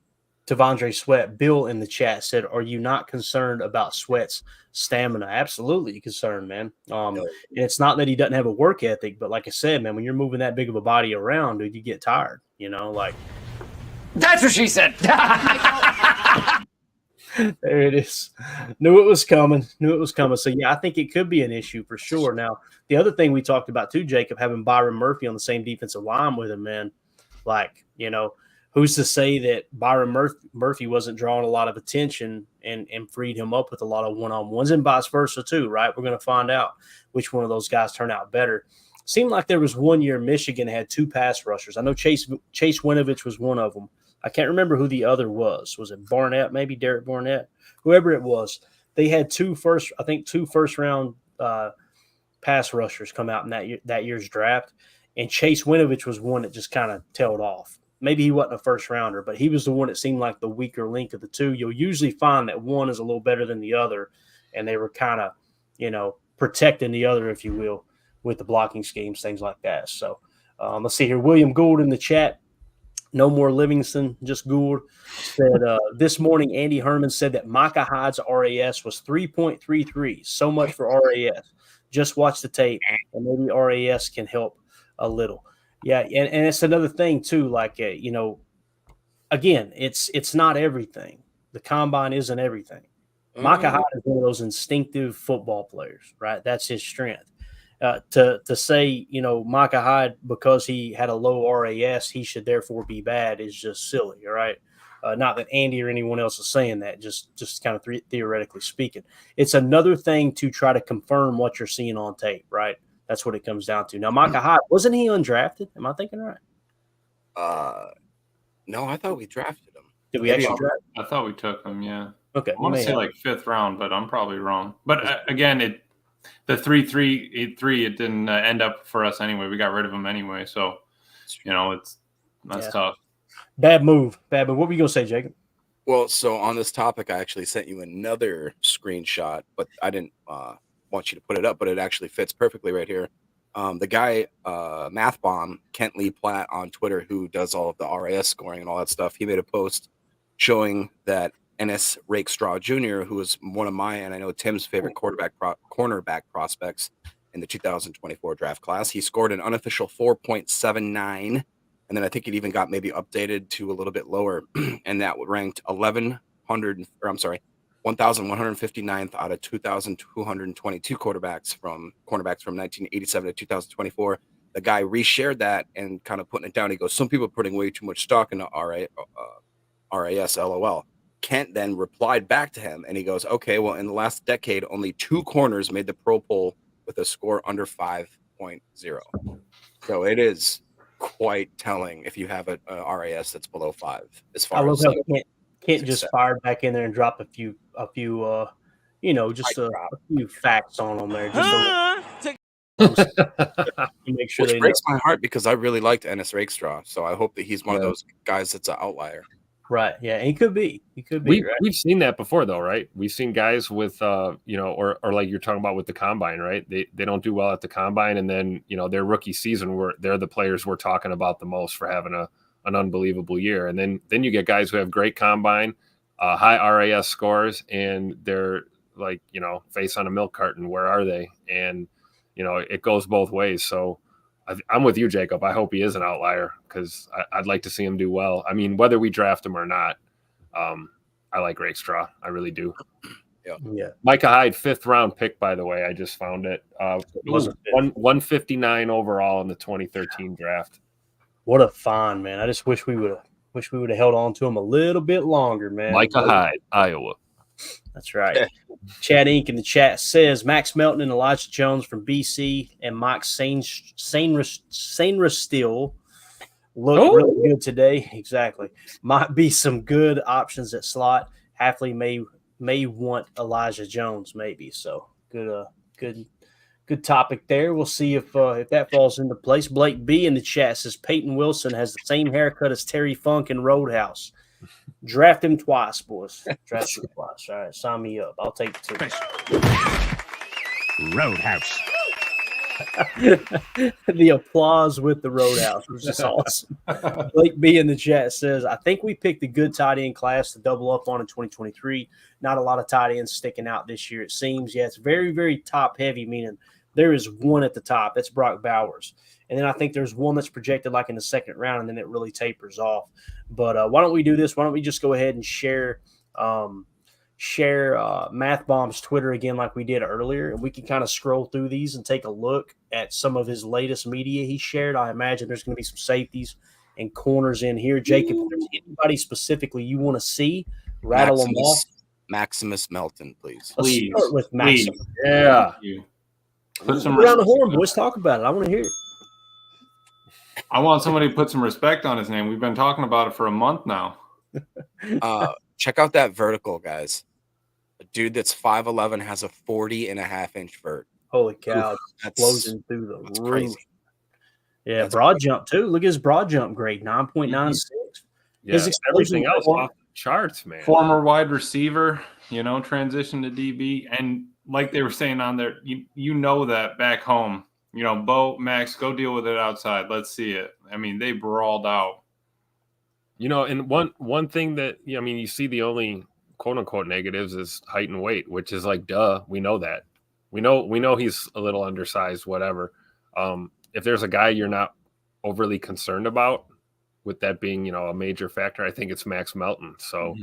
T'Vondre Sweat. Bill in the chat said, "Are you not concerned about Sweat's stamina?" Absolutely concerned, man. And it's not that he doesn't have a work ethic, but like I said, man, when you're moving that big of a body around, dude, you get tired. You know, like that's what she said. There it is. Knew it was coming. So, yeah, I think it could be an issue for sure. Now, the other thing we talked about too, Jacob, having Byron Murphy on the same defensive line with him, man, like, you know, who's to say that Byron Murphy wasn't drawing a lot of attention and freed him up with a lot of one-on-ones and vice versa too, right? We're going to find out which one of those guys turned out better. Seemed like there was one year Michigan had 2 pass rushers. I know Chase Winovich was one of them. I can't remember who the other was. Was it Barnett? Maybe Derek Barnett? Whoever it was. They had 2 first-round pass rushers come out in that year's draft, and Chase Winovich was one that just kind of tailed off. Maybe he wasn't a first-rounder, but he was the one that seemed like the weaker link of the two. You'll usually find that one is a little better than the other, and they were kind of, you know, protecting the other, if you will, with the blocking schemes, things like that. So let's see here. William Gould in the chat. No more Livingston, just Gould. Said this morning, Andy Herman said that Micah Hyde's RAS was 3.33. So much for RAS. Just watch the tape, and maybe RAS can help a little. Yeah, and it's another thing too. Like you know, again, it's not everything. The combine isn't everything. Micah Hyde is one of those instinctive football players, right? That's his strength. To say, you know, Micah Hyde, because he had a low RAS, he should therefore be bad is just silly, all right? Not that Andy or anyone else is saying that, just kind of theoretically speaking. It's another thing to try to confirm what you're seeing on tape, right? That's what it comes down to. Now, Micah Hyde, wasn't he undrafted? Am I thinking right? No, I thought we drafted him. Did we actually draft? I thought we took him, yeah. Okay. I want to say like 5th round, but I'm probably wrong. But again, the 3-3-3, it didn't end up for us anyway. We got rid of him anyway. So, you know, that's tough. Bad move. What were you going to say, Jacob? Well, so on this topic, I actually sent you another screenshot, but I didn't want you to put it up, but it actually fits perfectly right here. The guy, Math Bomb, Kent Lee Platt on Twitter, who does all of the RAS scoring and all that stuff, he made a post showing that Ennis Rakestraw Jr., who was one of my, and I know Tim's favorite cornerback prospects in the 2024 draft class. He scored an unofficial 4.79, and then I think it even got maybe updated to a little bit lower, and that ranked 1,159th out of 2,222 cornerbacks from 1987 to 2024. The guy reshared that and kind of putting it down. He goes, some people are putting way too much stock into RAS, LOL. Kent then replied back to him, and he goes, okay, well, in the last decade, only 2 corners made the Pro Bowl with a score under 5.0. So it is quite telling if you have a RAS that's below 5. As far I love as how Kent just fired back in there and dropped a few you know, just a few facts on them there. Just to make sure. Which breaks my heart because I really liked Ennis Rakestraw, so I hope that he's one of those guys that's an outlier. Right. Yeah. And he could be. We've seen that before, though, right? We've seen guys with, you know, or like you're talking about with the combine, right? They don't do well at the combine, and then, you know, their rookie season, they're the players we're talking about the most for having an unbelievable year. And then you get guys who have great combine, high RAS scores, and they're like, you know, face on a milk carton. Where are they? And, you know, it goes both ways. So I'm with you, Jacob. I hope he is an outlier because I'd like to see him do well. I mean, whether we draft him or not, I like Rakestraw. I really do. Yeah. Micah Hyde, 5th round pick, by the way. I just found it. 159 overall in the 2013 draft. What a find, man! I just wish we would have held on to him a little bit longer, man. Micah Hyde, Iowa. That's right. Chad Inc. in the chat says Max Melton and Elijah Jones from BC and Mike Sainristil look really good today. Exactly. Might be some good options at slot. Hafley may want Elijah Jones, maybe. So good topic there. We'll see if that falls into place. Blake B in the chat says Peyton Wilson has the same haircut as Terry Funk in Roadhouse. Draft him twice, boys. Draft him twice. All right, sign me up. I'll take 2. Roadhouse. The applause with the Roadhouse was just awesome. Blake B in the chat says, I think we picked a good tight end class to double up on in 2023. Not a lot of tight ends sticking out this year, it seems. Yeah, it's very, very top heavy, meaning there is one at the top. That's Brock Bowers. And then I think there's one that's projected like in the second round, and then it really tapers off. But why don't we do this? Why don't we just go ahead and share Math Bomb's Twitter again like we did earlier, and we can kind of scroll through these and take a look at some of his latest media he shared. I imagine there's going to be some safeties and corners in here. Jacob, if there's anybody specifically you want to see, rattle them off. Maximus Melton, please. Let's start with Maximus. Yeah. Put some around the horn, boys. Talk about it. I want to hear it. I want somebody to put some respect on his name. We've been talking about it for a month now. Check out that vertical, guys. A dude that's 5'11" has a 40.5-inch vert. Holy cow. Oof, Explosion through the roof. Crazy. Yeah, That's broad jump, too. Look at his broad jump grade, 9.96. Yeah, His everything explosion else off the charts, man. Former wide receiver, transition to DB. And like they were saying on there, you know that back home, Bo, Max, go deal with it outside. Let's see it. I mean, they brawled out. And one thing that, you see the only quote unquote negatives is height and weight, which is like, duh, we know that. We know he's a little undersized, whatever. If there's a guy you're not overly concerned about, with that being, a major factor, I think it's Max Melton. So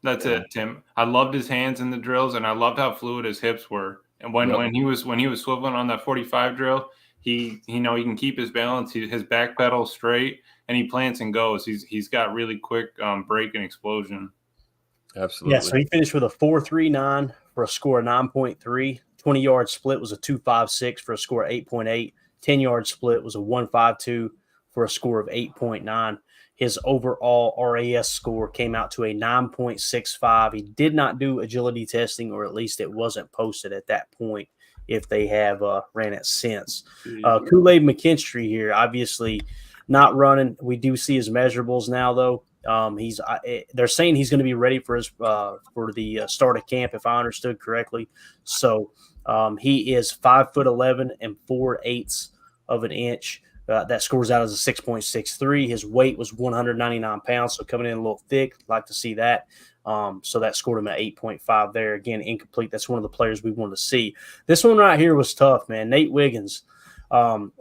that's it, Tim. I loved his hands in the drills, and I loved how fluid his hips were. And when he was swiveling on that 45 drill, he can keep his balance. His back pedal straight, and he plants and goes. He's got really quick break and explosion. Absolutely. Yeah, so he finished with a 4.39 for a score of 9.3. 20-yard split was a 2.56 for a score of 8.8. 10-yard split was a 1.52 for a score of 8.9. His overall RAS score came out to a 9.65. He did not do agility testing, or at least it wasn't posted at that point if they have ran it since. Kool-Aid McKinstry here, obviously not running. We do see his measurables now, though. They're saying he's going to be ready for the start of camp, if I understood correctly. So he is 5'11" and 4/8 of an inch. That scores out as a 6.63. His weight was 199 pounds, so coming in a little thick. Like to see that. So that scored him at 8.5 there. Again, incomplete. That's one of the players we wanted to see. This one right here was tough, man. Nate Wiggins.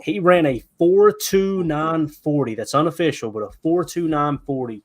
He ran a 4.2940. That's unofficial, but a 4.2940.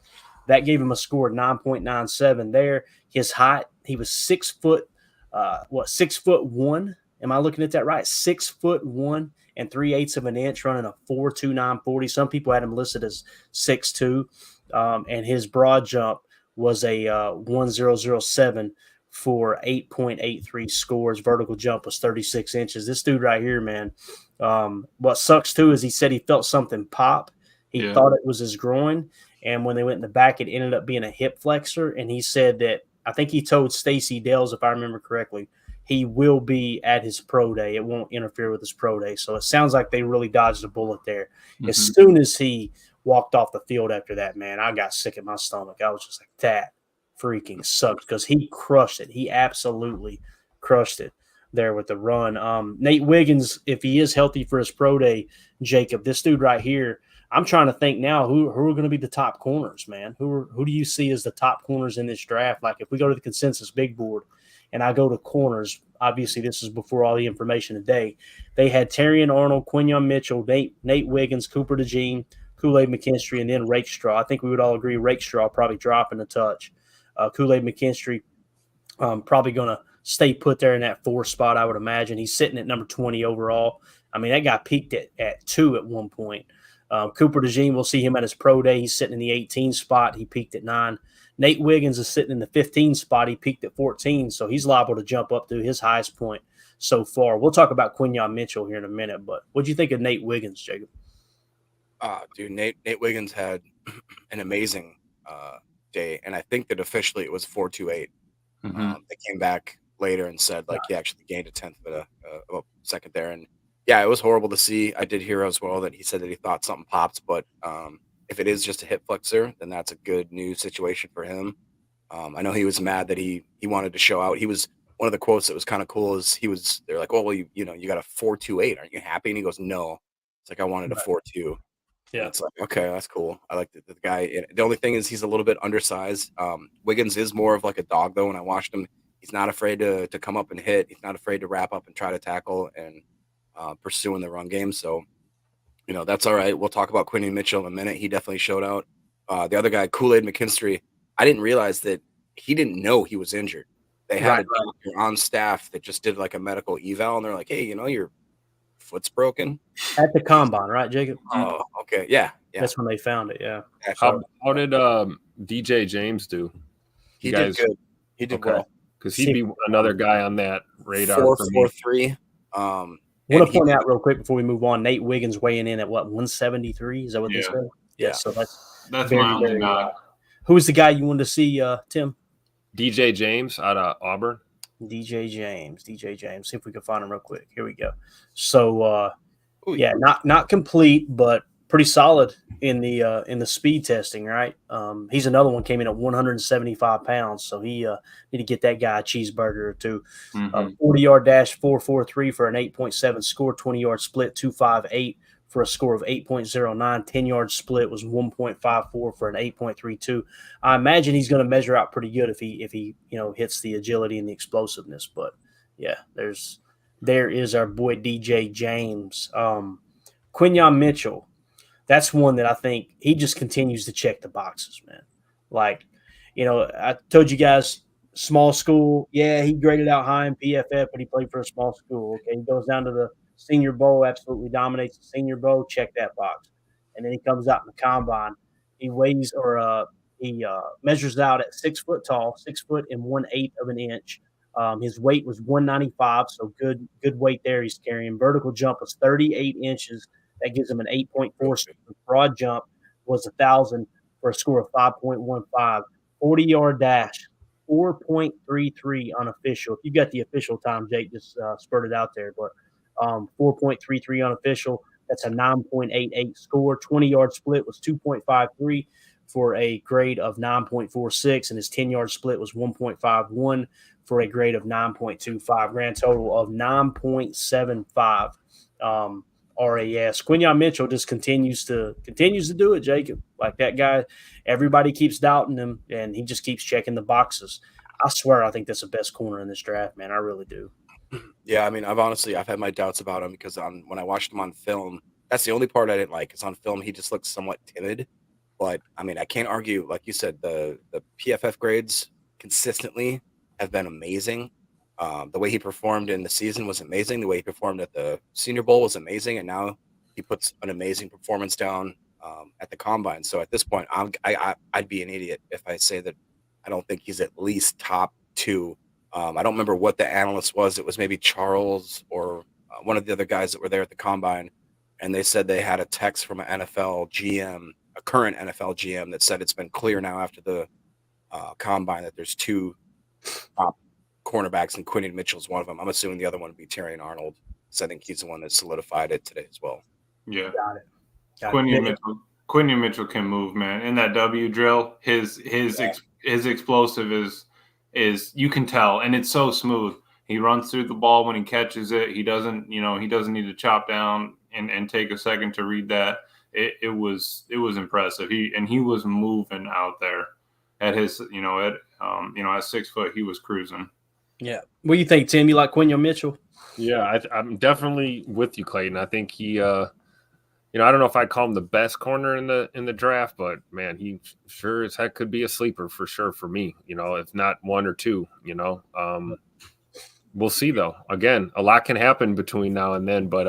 That gave him a score of 9.97 there. His height, he was 6'1"? Am I looking at that right? 6'1" and 3/8 of an inch, running a 4.2940. Some people had him listed as 6'2", and his broad jump was a 1.007 for 8.83 scores. Vertical jump was 36 inches. This dude right here, man. What sucks too is he said he felt something pop. He thought it was his groin, and when they went in the back, it ended up being a hip flexor. And he said that, I think he told Stacey Dales, if I remember correctly, he will be at his pro day. It won't interfere with his pro day. So it sounds like they really dodged a bullet there. Mm-hmm. As soon as he walked off the field after that, man, I got sick in my stomach. I was just like, that freaking sucks, because he crushed it. He absolutely crushed it there with the run. Nate Wiggins, if he is healthy for his pro day, Jacob, this dude right here, I'm trying to think now who are going to be the top corners, man. Who do you see as the top corners in this draft? Like if we go to the consensus big board and I go to corners, obviously this is before all the information today. They had Terrion Arnold, Quinyon Mitchell, Nate Wiggins, Cooper DeJean, Kool-Aid McKinstry, and then Rakestraw. I think we would all agree Rakestraw probably dropping a touch. Kool-Aid McKinstry probably going to stay put there in that 4 spot, I would imagine. He's sitting at number 20 overall. I mean, that guy peaked at 2 at one point. Cooper DeJean, we'll see him at his pro day. He's sitting in the 18 spot. He peaked at 9. Nate Wiggins is sitting in the 15 spot. He peaked at 14, so he's liable to jump up to his highest point so far. We'll talk about Quinyon Mitchell here in a minute, but what do you think of Nate Wiggins, Jacob? Dude, Nate Wiggins had an amazing day, and I think that officially it was 4.28. Mm-hmm. They came back later and said, like, he actually gained a tenth of a second there, and yeah, it was horrible to see. I did hear as well that he said that he thought something popped, but if it is just a hip flexor, then that's a good news situation for him. I know he was mad that he wanted to show out. He was one of the quotes that was kind of cool is they're like, oh, well, you got a 4.28. Aren't you happy? And he goes, no. It's like, I wanted a 4.2. Yeah. It's like, okay, that's cool. I like the guy. The only thing is he's a little bit undersized. Wiggins is more of like a dog, though. When I watched him, he's not afraid to come up and hit. He's not afraid to wrap up and try to tackle and pursue in the run game. So, that's all right. We'll talk about Quinyon Mitchell in a minute. He definitely showed out. The other guy, Kool-Aid McKinstry, I didn't realize that he didn't know he was injured. They had a doctor on staff that just did like a medical eval, and they're like, hey, your foot's broken at the combine, right, Jacob? Oh, okay. Yeah. That's when they found it. Yeah. How did DJ James do? He did good. He did well. Because he'd be another guy on that radar. 4.43. I want to point out real quick before we move on, Nate Wiggins weighing in at what, 173? Is that what they said? Yeah. So that's my only nod. Who was the guy you wanted to see, Tim? DJ James out of Auburn. DJ James. See if we can find him real quick. Here we go. So, not complete, but pretty solid in the speed testing, right? He's another one, came in at 175 pounds, so he need to get that guy a cheeseburger or two. 40-yard dash 4.43 for an 8.7 score, 20-yard split 2.58 for a score of 8.09. 10-yard split was 1.54 for an 8.32. I imagine he's going to measure out pretty good if he hits the agility and the explosiveness. But yeah, there is our boy DJ James. Quinyon Mitchell, that's one that I think he just continues to check the boxes, man. Like, I told you guys, small school. Yeah, he graded out high in PFF, but he played for a small school. Okay, he goes down to the Senior Bowl, absolutely dominates the Senior Bowl. Check that box. And then he comes out in the combine. He weighs he measures out at 6 foot tall, 6 foot and 1/8 of an inch. His weight was 195, so good weight there he's carrying. Vertical jump was 38 inches. That gives him an 8.4. Broad jump was 1,000 for a score of 5.15. 40-yard dash, 4.33 unofficial. If you got the official time, Jake just spurted out there, but 4.33 unofficial. That's a 9.88 score. 20-yard split was 2.53 for a grade of 9.46, and his 10-yard split was 1.51 for a grade of 9.25. Grand total of 9.75 RAS. Quinyon Mitchell just continues to do it, Jacob. Like that guy, everybody keeps doubting him, and he just keeps checking the boxes. I swear, I think that's the best corner in this draft, man. I really do. Yeah, I mean, I've had my doubts about him because when I watched him on film, that's the only part I didn't like. Is on film he just looked somewhat timid, but I mean, I can't argue. Like you said, the PFF grades consistently have been amazing. The way he performed in the season was amazing. The way he performed at the Senior Bowl was amazing, and now he puts an amazing performance down at the combine. So at this point, I'd be an idiot if I say that I don't think he's at least top 2. I don't remember what the analyst was. It was maybe Charles or one of the other guys that were there at the combine, and they said they had a text from an NFL GM, a current NFL GM, that said it's been clear now after the combine that there's 2 top cornerbacks, and Quinyon Mitchell's one of them. I'm assuming the other one would be Terrion Arnold, so I think he's the one that solidified it today as well. Yeah, Quinyon Mitchell can move, man. In that W drill, his explosive is you can tell, and it's so smooth. He runs through the ball when he catches it. He doesn't need to chop down and take a second to read that. It was impressive. He was moving out there at his at 6 foot. He was cruising. Yeah. What do you think, Tim? You like Quinyon Mitchell? Yeah, I'm definitely with you, Clayton. I think he I don't know if I'd call him the best corner in the draft, but man, he sure as heck could be a sleeper for sure for me, if not 1 or 2, we'll see though. Again, a lot can happen between now and then, but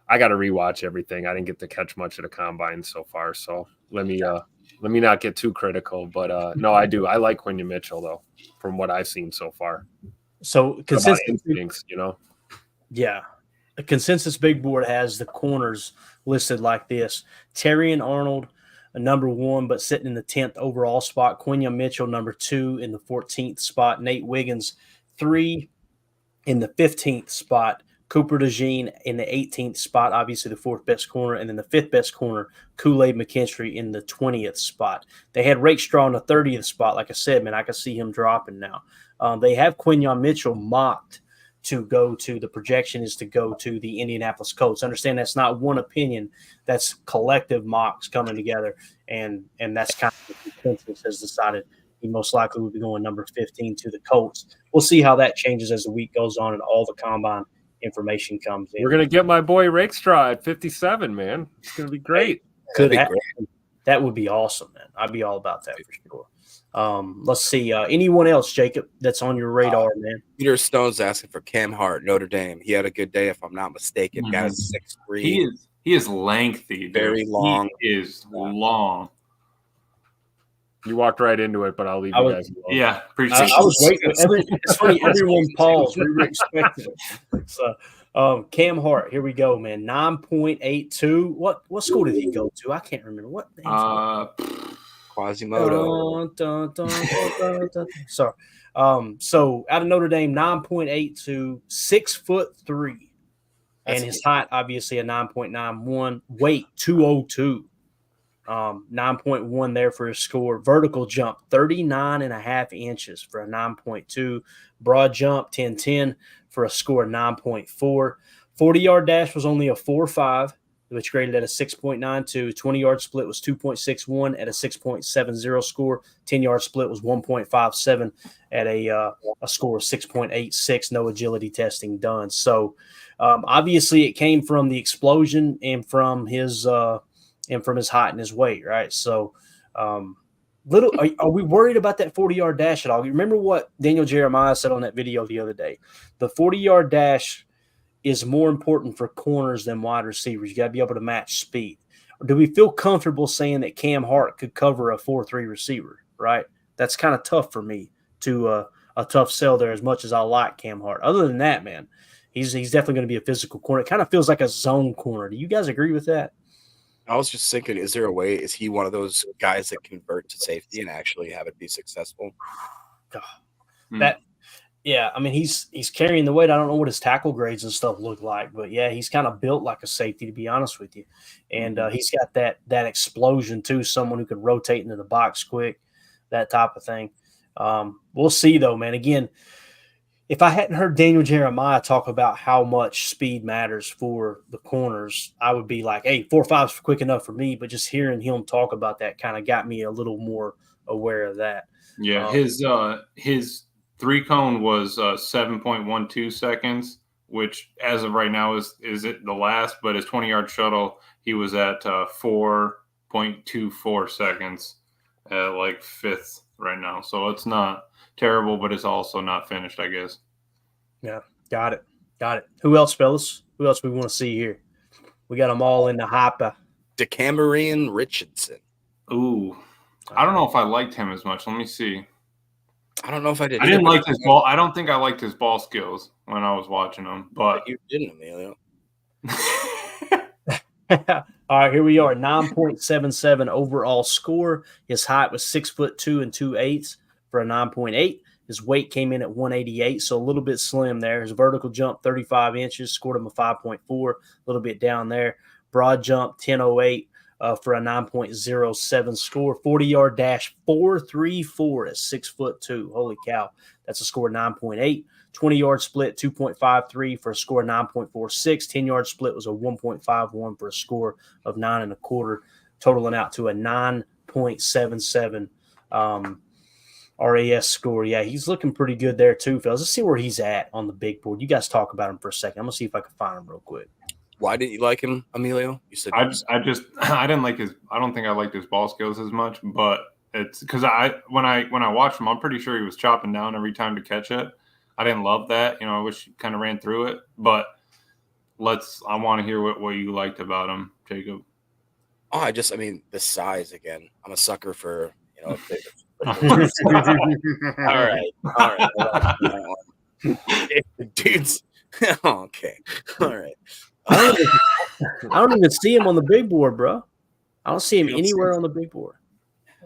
I got to rewatch everything. I didn't get to catch much of the combine so far. So let me not get too critical, but no, I do. I like Quinyon Mitchell though, from what I've seen so far. So consensus, Yeah. The consensus big board has the corners listed like this: Terrion Arnold, a number 1, but sitting in the 10th overall spot. Quinyon Mitchell, number 2, in the 14th spot. Nate Wiggins, 3 in the 15th spot. Cooper DeJean in the 18th spot, obviously the 4th best corner, and then the 5th best corner, Kool-Aid McKinstry in the 20th spot. They had Rakestraw in the 30th spot. Like I said, man, I can see him dropping now. They have Quinyon Mitchell mocked to go to, the projection is to go to the Indianapolis Colts. Understand that's not one opinion, that's collective mocks coming together, and that's kind of the consensus has decided he most likely will be going number 15 to the Colts. We'll see how that changes as the week goes on and all the combine information comes in. We're gonna get my boy Rakestraw at 57, man. It's gonna be great. Could happen. That would be awesome, man. I'd be all about that for sure. Let's see. Anyone else, Jacob, that's on your radar, man? Peter Stone's asking for Cam Hart, Notre Dame. He had a good day, if I'm not mistaken. Got a 6'3". He is lengthy, dude. Very long. He is long. You walked right into it, but I'll leave you guys alone. Yeah, appreciate it. I was waiting. It's funny. Everyone paused. We were expecting it. So, Cam Hart, here we go, man. 9.82. What school did he go to? I can't remember. What name? Quasimodo. Sorry. So out of Notre Dame, 9.82, 6'3", and his height obviously a 9.91, weight 202. 9.1 there for his score. Vertical jump 39.5 inches for a 9.2. Broad jump 10-10 for a score of 9.4. 40-yard dash was only a 4.5, which graded at a 6.92. 20-yard split was 2.61 at a 6.70 score. 10-yard split was 1.57 at a score of 6.86. No agility testing done. So obviously it came from the explosion and from his height and his weight, right? So, are we worried about that 40-yard dash at all? You remember what Daniel Jeremiah said on that video the other day? The 40-yard dash is more important for corners than wide receivers. You got to be able to match speed. Or do we feel comfortable saying that Cam Hart could cover a 4.3 receiver, right? That's kind of tough for me to a tough sell there as much as I like Cam Hart. Other than that, man, he's definitely going to be a physical corner. It kind of feels like a zone corner. Do you guys agree with that? I was just thinking, is there a way? Is he one of those guys that convert to safety and actually have it be successful? Yeah, I mean he's carrying the weight. I don't know what his tackle grades and stuff look like, but yeah, he's kind of built like a safety, to be honest with you. And he's got that explosion too. Someone who could rotate into the box quick, that type of thing. We'll see though, man. Again, if I hadn't heard Daniel Jeremiah talk about how much speed matters for the corners, I would be like, hey, 4.5 is quick enough for me. But just hearing him talk about that kind of got me a little more aware of that. Yeah, his 3-cone was 7.12 seconds, which as of right now is it the last, but his 20-yard shuttle, he was at 4.24 seconds at like 5th right now. So it's not terrible, but it's also not finished, I guess. Yeah, got it. Who else, fellas? Who else we want to see here? We got them all in the hyper. DeCamerion Richardson. Ooh, I don't know if I liked him as much. Let me see. I don't know if I did. I didn't like his ball. I don't think I liked his ball skills when I was watching him. But you didn't, Emilio. All right, here we are. 9.77 overall score. His height was 6'2" and 2/8 for a 9.8. His weight came in at 188, so a little bit slim there. His vertical jump 35 inches, scored him a 5.4, a little bit down there. Broad jump 10.08 for a 9.07 score. 40-yard dash 4.34 at 6'2". Holy cow, that's a score of 9.8. 20-yard split 2.53 for a score of 9.46. 10-yard split was a 1.51 for a score of 9.25, totaling out to a 9.77 RAS score. Yeah, he's looking pretty good there too, fellas. Let's see where he's at on the big board. You guys talk about him for a second. I'm gonna see if I can find him real quick. Why didn't you like him, Emilio? You said I didn't like his. I don't think I liked his ball skills as much, but it's because when I watched him, I'm pretty sure he was chopping down every time to catch it. I didn't love that. I wish he kind of ran through it, but I want to hear what you liked about him, Jacob. Oh, I mean, the size again. I'm a sucker for, all right. Dudes. Okay. All right. I don't even see him on the big board, bro. I don't see him anywhere on the big board.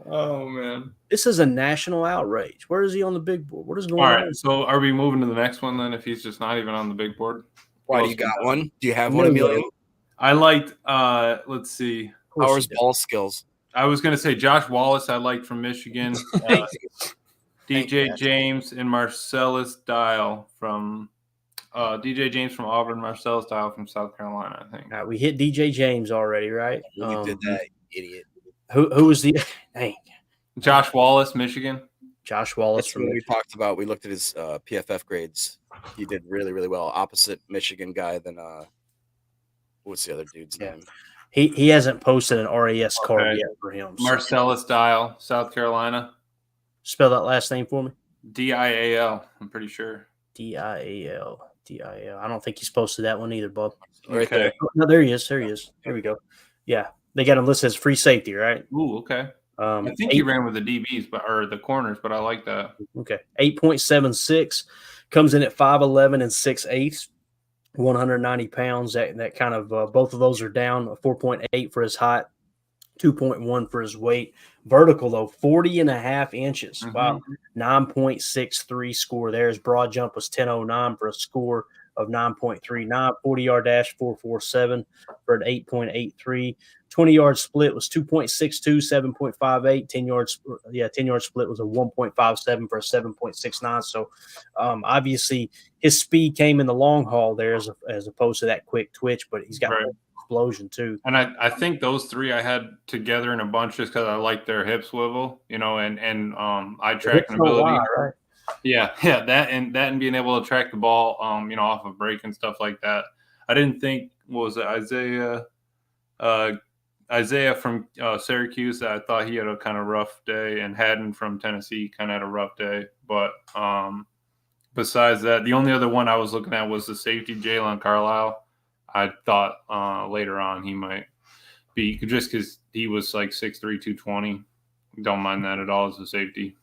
Oh, man. This is a national outrage. Where is he on the big board? What is going on? All right, so are we moving to the next one then if he's just not even on the big board? Why do you got one? Do you have one, Emilio? I liked. Let's see. How's ball skills? I was going to say Josh Wallace. I liked from Michigan. DJ James and Marcellus Dial from DJ James from Auburn, Marcellus Dial from South Carolina. I think. All right, we hit DJ James already, right? We did that, idiot. Who was the? Dang. Josh Wallace, Michigan. Josh Wallace That's from what we talked about. We looked at his PFF grades. He did really, really well. Opposite Michigan guy than what's the other dude's name? He hasn't posted an RAS card yet for him. So. Marcellus Dial, South Carolina. Spell that last name for me. Dial. I'm pretty sure. Dial. I don't think he's posted that one either, Bob. Right there. No, there he is. Here we go. Yeah, they got him listed as free safety, right? Ooh, okay. I think he ran with the DBs, or the corners, but I like that. Okay, 8.76, comes in at 5'11" and 6'8", 190 pounds. That kind of both of those are down. 4.8 for his height, 2.1 for his weight. Vertical though, 40.5 inches. Mm-hmm. Wow, 9.63 score there. His broad jump was 10.09 for a score of 9.39. 40-yard dash 4.47 for an 8.83. 20-yard split was 2.62, 7.58. 10-yard split was a 1.57 for a 7.69. So obviously his speed came in the long haul there as opposed to that quick twitch, but he's got explosion too. And I think those three I had together in a bunch just because I like their hip swivel, and eye tracking ability. Right? Yeah, that and being able to track the ball, off of break and stuff like that. I didn't think Isaiah from Syracuse. I thought he had a kind of rough day, and Haddon from Tennessee kind of had a rough day. But besides that, the only other one I was looking at was the safety Jalen Carlisle. I thought later on he might be, just because he was like 6'3", 220. Don't mind that at all as a safety.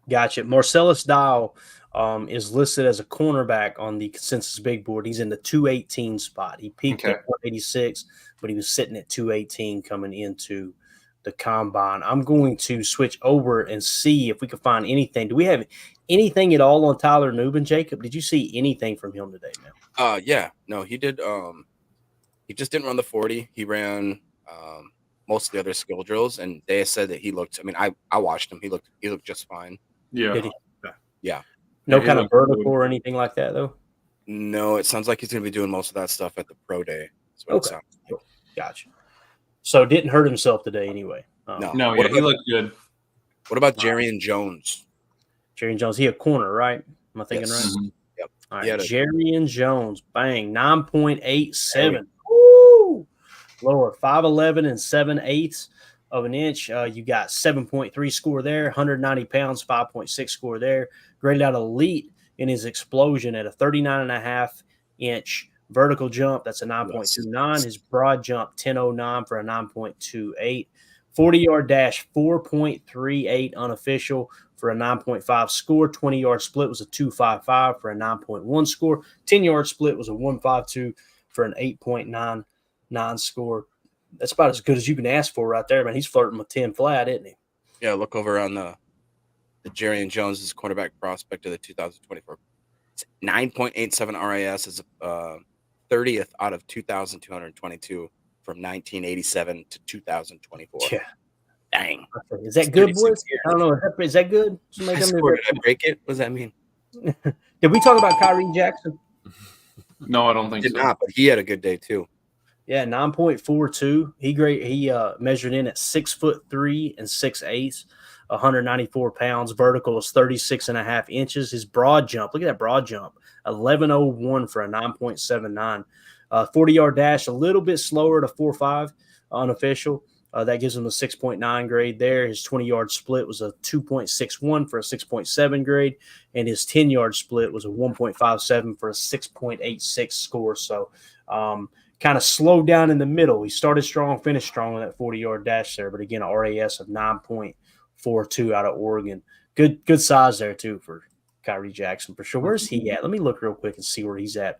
Gotcha. Marcellus Dial is listed as a cornerback on the consensus big board. He's in the 218 spot. He peaked at 186, but he was sitting at 218 coming into the combine. I'm going to switch over and see if we can find anything. Do we have anything at all on Tyler Nubin, Jacob? Did you see anything from him today, man? Yeah. No, he did. He just didn't run the 40. He ran most of the other skill drills, and they said that he looked. I mean, I watched him. He looked just fine. Yeah. Did he? Yeah. No kind of vertical or anything like that, though? No, it sounds like he's going to be doing most of that stuff at the pro day. That's what it sounds like. Gotcha. So didn't hurt himself today anyway. No, he looked good. What about Jerrion Jones? Jerrion Jones, he a corner, right? Am I thinking right? Mm-hmm. Yep. All right, Jerrion Jones, bang, 9.87. Woo! Lower, 5'11" and 7/8 of an inch. You got 7.3 score there, 190 pounds, 5.6 score there. Graded out elite in his explosion at a 39.5 inch vertical jump. That's a 9.29. His broad jump, 10.09 for a 9.28. 40-yard dash, 4.38 unofficial for a 9.5 score. 20-yard split was a 2.55 for a 9.1 score. 10-yard split was a 1.52 for an 8.99 score. That's about as good as you can ask for right there, man. He's flirting with 10 flat, isn't he? Yeah, look over on the Jerrion Jones' quarterback prospect of the 2024. It's 9.87 RAS is 30th out of 2,222 from 1987 to 2024. Yeah. Dang. Is that good, boys? I don't know. Is that good? Did I break it? What does that mean? Did we talk about Kyrie Jackson? No, I don't think so. Did not, but he had a good day too. Yeah, 9.42. He measured in at 6'3" and 6'8", 194 pounds. Vertical is 36.5 inches. His broad jump, look at that broad jump, 11.01 for a 9.79. 40-yard dash, a little bit slower to 4.5 unofficial. That gives him a 6.9 grade there. His 20-yard split was a 2.61 for a 6.7 grade, and his 10-yard split was a 1.57 for a 6.86 score. So kind of slowed down in the middle. He started strong, finished strong on that 40-yard dash there, but again, a RAS of 9.42 out of Oregon. Good size there, too, for Kyrie Jackson, for sure. Where's he at? Let me look real quick and see where he's at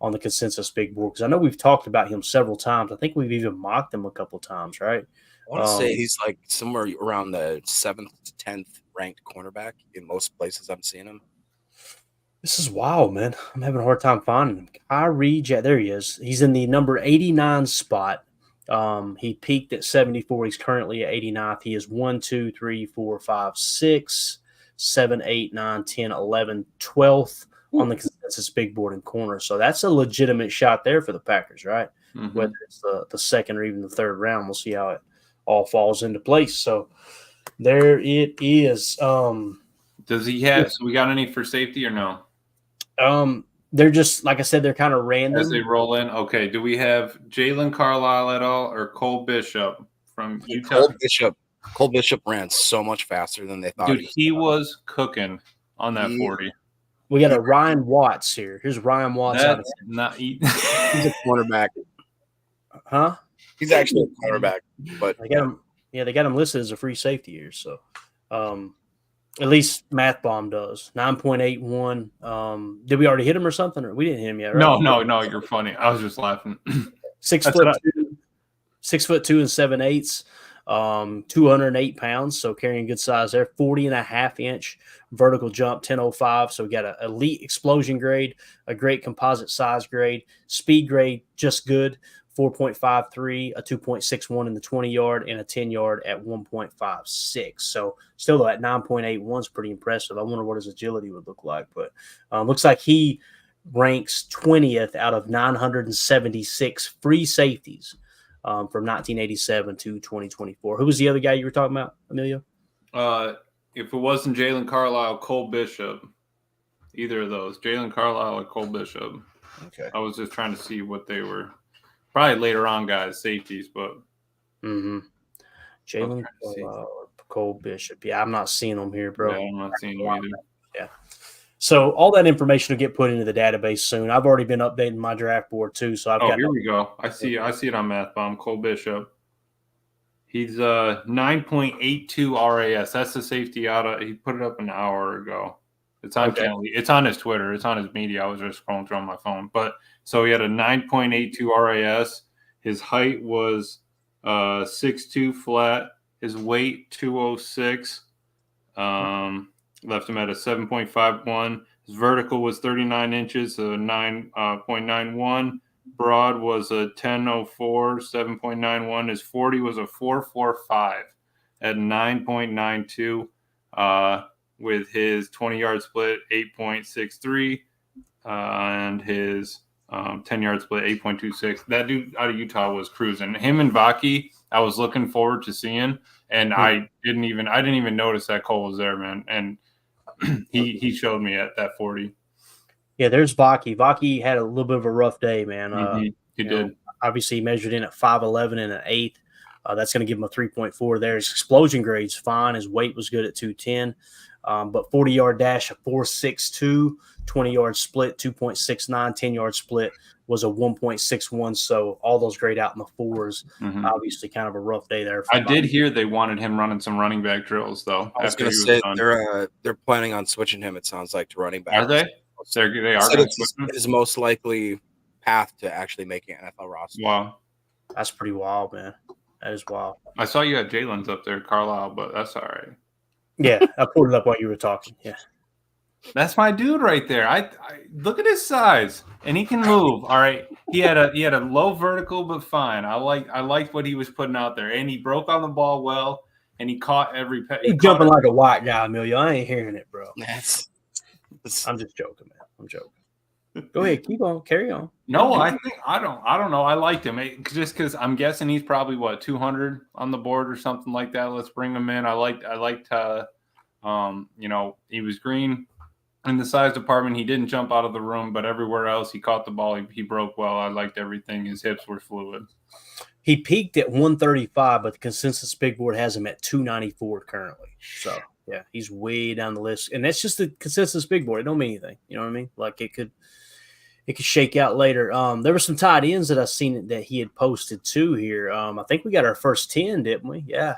on the consensus big board, because I know we've talked about him several times. I think we've even mocked him a couple of times, right? I want to say he's like somewhere around the 7th to 10th ranked cornerback in most places I'm seeing him. This is wild, man. I'm having a hard time finding him. Kyrie Jack, there he is. He's in the number 89 spot. He peaked at 74. He's currently at 89th. He is 1, 2, 3, 4, 5, 6, 7, 8, 9, 10, 11, 12th on the consensus big board and corner. So that's a legitimate shot there for the Packers, right? Mhm. Whether it's the second or even the third round, we'll see how it all falls into place. So there it is. Does he have? So we got any for safety or no? They're just like I said, they're kind of random As they roll in. Okay. Do we have Jalen Carlisle at all or Cole Bishop from Utah? Cole Bishop ran so much faster than they thought. Dude, he was cooking on that 40. We got a Ryan Watts here. Here's Ryan Watts. That's not He's a cornerback. Huh? He's actually a cornerback, but they got him. Yeah, they got him listed as a free safety here. So, at least MathBomb does 9.81. Did we already hit him or something? Or we didn't hit him yet, right? No. You're funny. I was just laughing. 6'2", 6'2" and 7/8, 208 pounds. So carrying good size there. 40.5-inch vertical jump, 10.05. So we got an elite explosion grade, a great composite size grade, speed grade just good. 4.53, a 2.61 in the 20-yard, and a 10-yard at 1.56. So still though, at 9.81 is pretty impressive. I wonder what his agility would look like. But looks like he ranks 20th out of 976 free safeties from 1987 to 2024. Who was the other guy you were talking about, Emilio? If it wasn't Jalen Carlisle, Cole Bishop, either of those, Jalen Carlisle or Cole Bishop. Okay. I was just trying to see what they were. Probably later on, guys, safeties, but Jalen Cole Bishop. Yeah, I'm not seeing them here, bro. Yeah, I'm not seeing them either. Yeah. So all that information will get put into the database soon. I've already been updating my draft board too. So I've got. Here we go. I see it on MathBomb. Cole Bishop. He's 9.82 RAS. That's the safety he put it up an hour ago. It's on It's on his Twitter. It's on his media. I was just scrolling through on my phone. But so he had a 9.82 RAS. His height was 6'2" flat. His weight 206. Left him at a 7.51. His vertical was 39 inches, so 9.91. Broad was a 10.04, 7.91. His 40 was a 4.45 at 9.92. With his 20-yard split, 8.63, and his 10-yard split, 8.26. That dude out of Utah was cruising. Him and Vaki, I was looking forward to seeing, and I didn't even notice that Cole was there, man. And he showed me at that 40. Yeah, there's Vaki. Vaki had a little bit of a rough day, man. He did. Obviously, he measured in at 5'11" and an 8th. That's going to give him a 3.4 there. His explosion grade's fine. His weight was good at 210. But 40-yard dash, a 4.62, 20-yard split, 2.69, 10-yard split was a 1.61. So all those grade out in the 4s. Obviously, kind of a rough day there. I did hear they wanted him running some running back drills, though. I was going to say they're planning on switching him, it sounds like, to running back. Are they? They are. It is most likely path to actually making an NFL roster. Wow. That's pretty wild, man. That is wild. I saw you had Jalen's up there, Carlisle, but that's all right. Yeah, I pulled it up while you were talking. Yeah, that's my dude right there. I look at his size, and he can move. All right, he had a low vertical, but fine. I liked what he was putting out there, and he broke on the ball well, and he caught every. He's jumping like a white guy, Emilio. I ain't hearing it, bro. I'm just joking, man. I'm joking. Go ahead, keep on, carry on. No, I don't know. I liked him just because I'm guessing he's probably 200 on the board or something like that. Let's bring him in. I liked he was green in the size department. He didn't jump out of the room, but everywhere else he caught the ball. He broke well. I liked everything. His hips were fluid. He peaked at 135, but the consensus big board has him at 294 currently. So yeah, he's way down the list, and that's just the consensus big board. It don't mean anything. You know what I mean? Like it could shake out later. There were some tight ends that I seen that he had posted too here. I think we got our first 10, didn't we? Yeah.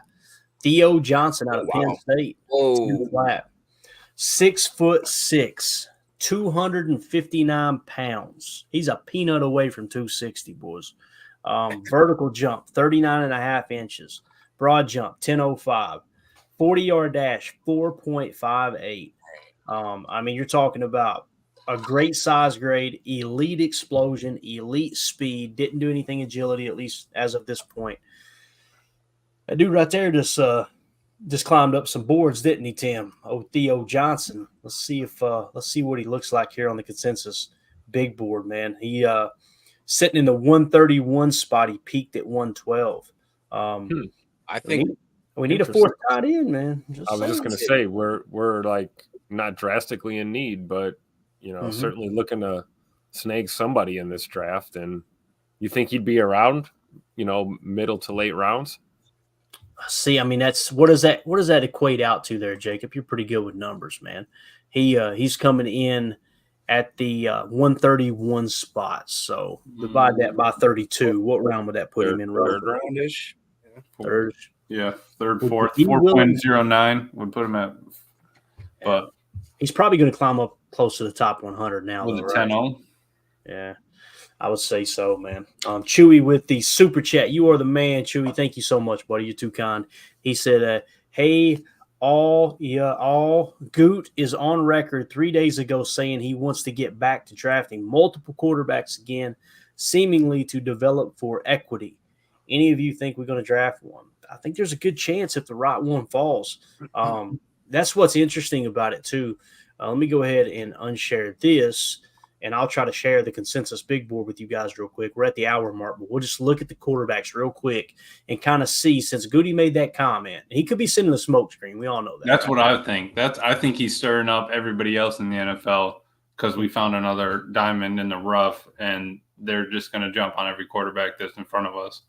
Theo Johnson out of Penn State. 6'6", 259 pounds. He's a peanut away from 260, boys. Vertical jump, 39.5 inches. Broad jump, 10.05. 40-yard dash, 4.58. I mean, you're talking about a great size grade, elite explosion, elite speed, didn't do anything agility, at least as of this point. That dude right there just climbed up some boards, didn't he, Tim? Oh, Theo Johnson. Let's see what he looks like here on the consensus big board, man. He sitting in the 131 spot. He peaked at 112. I think we need a fourth tight end, man. I was just going to say we're like not drastically in need, but certainly looking to snag somebody in this draft. And you think he'd be around, middle to late rounds? See, I mean, what does that equate out to there, Jacob? You're pretty good with numbers, man. He's coming in at the 131 spot. So divide that by 32. What round would that put him in? Third roundish. Third. Yeah, third, fourth. 4.09 would put him at. But he's probably going to climb up close to the top 100 now. With a 10-0. Yeah. I would say so, man. Chewy with the super chat. You are the man, Chewy. Thank you so much, buddy. You're too kind. He said, hey, Goot is on record 3 days ago saying he wants to get back to drafting multiple quarterbacks again, seemingly to develop for equity. Any of you think we're going to draft one? I think there's a good chance if the right one falls. That's what's interesting about it, too. Let me go ahead and unshare this. And I'll try to share the consensus big board with you guys real quick. We're at the hour mark, but we'll just look at the quarterbacks real quick and kind of see, since Goody made that comment, he could be sending a smoke screen. We all know that. That's right? What I think. I think he's stirring up everybody else in the NFL because we found another diamond in the rough, and they're just going to jump on every quarterback that's in front of us.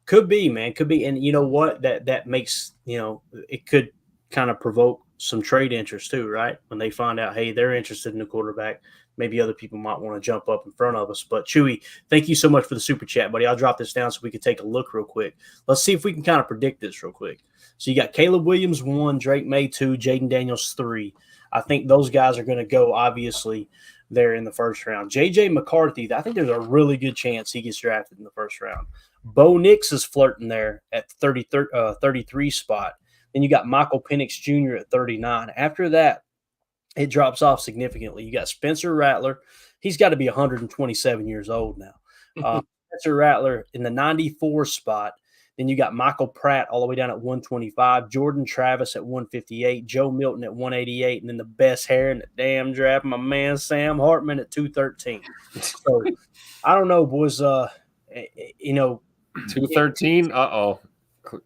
Could be, man. Could be. And you know what? That makes, it could kind of provoke some trade interest too, right? When they find out, hey, they're interested in the quarterback. Maybe other people might want to jump up in front of us. But, Chewy, thank you so much for the super chat, buddy. I'll drop this down so we can take a look real quick. Let's see if we can kind of predict this real quick. So you got Caleb Williams 1, Drake May 2, Jaden Daniels 3. I think those guys are going to go, obviously, there in the first round. J.J. McCarthy, I think there's a really good chance he gets drafted in the first round. Bo Nix is flirting there at 33 spot. Then you got Michael Penix Jr. at 39. After that, it drops off significantly. You got Spencer Rattler. He's got to be 127 years old now. Spencer Rattler in the 94 spot. Then you got Michael Pratt all the way down at 125, Jordan Travis at 158, Joe Milton at 188, and then the best hair in the damn draft, my man Sam Hartman at 213. So I don't know, boys. 213.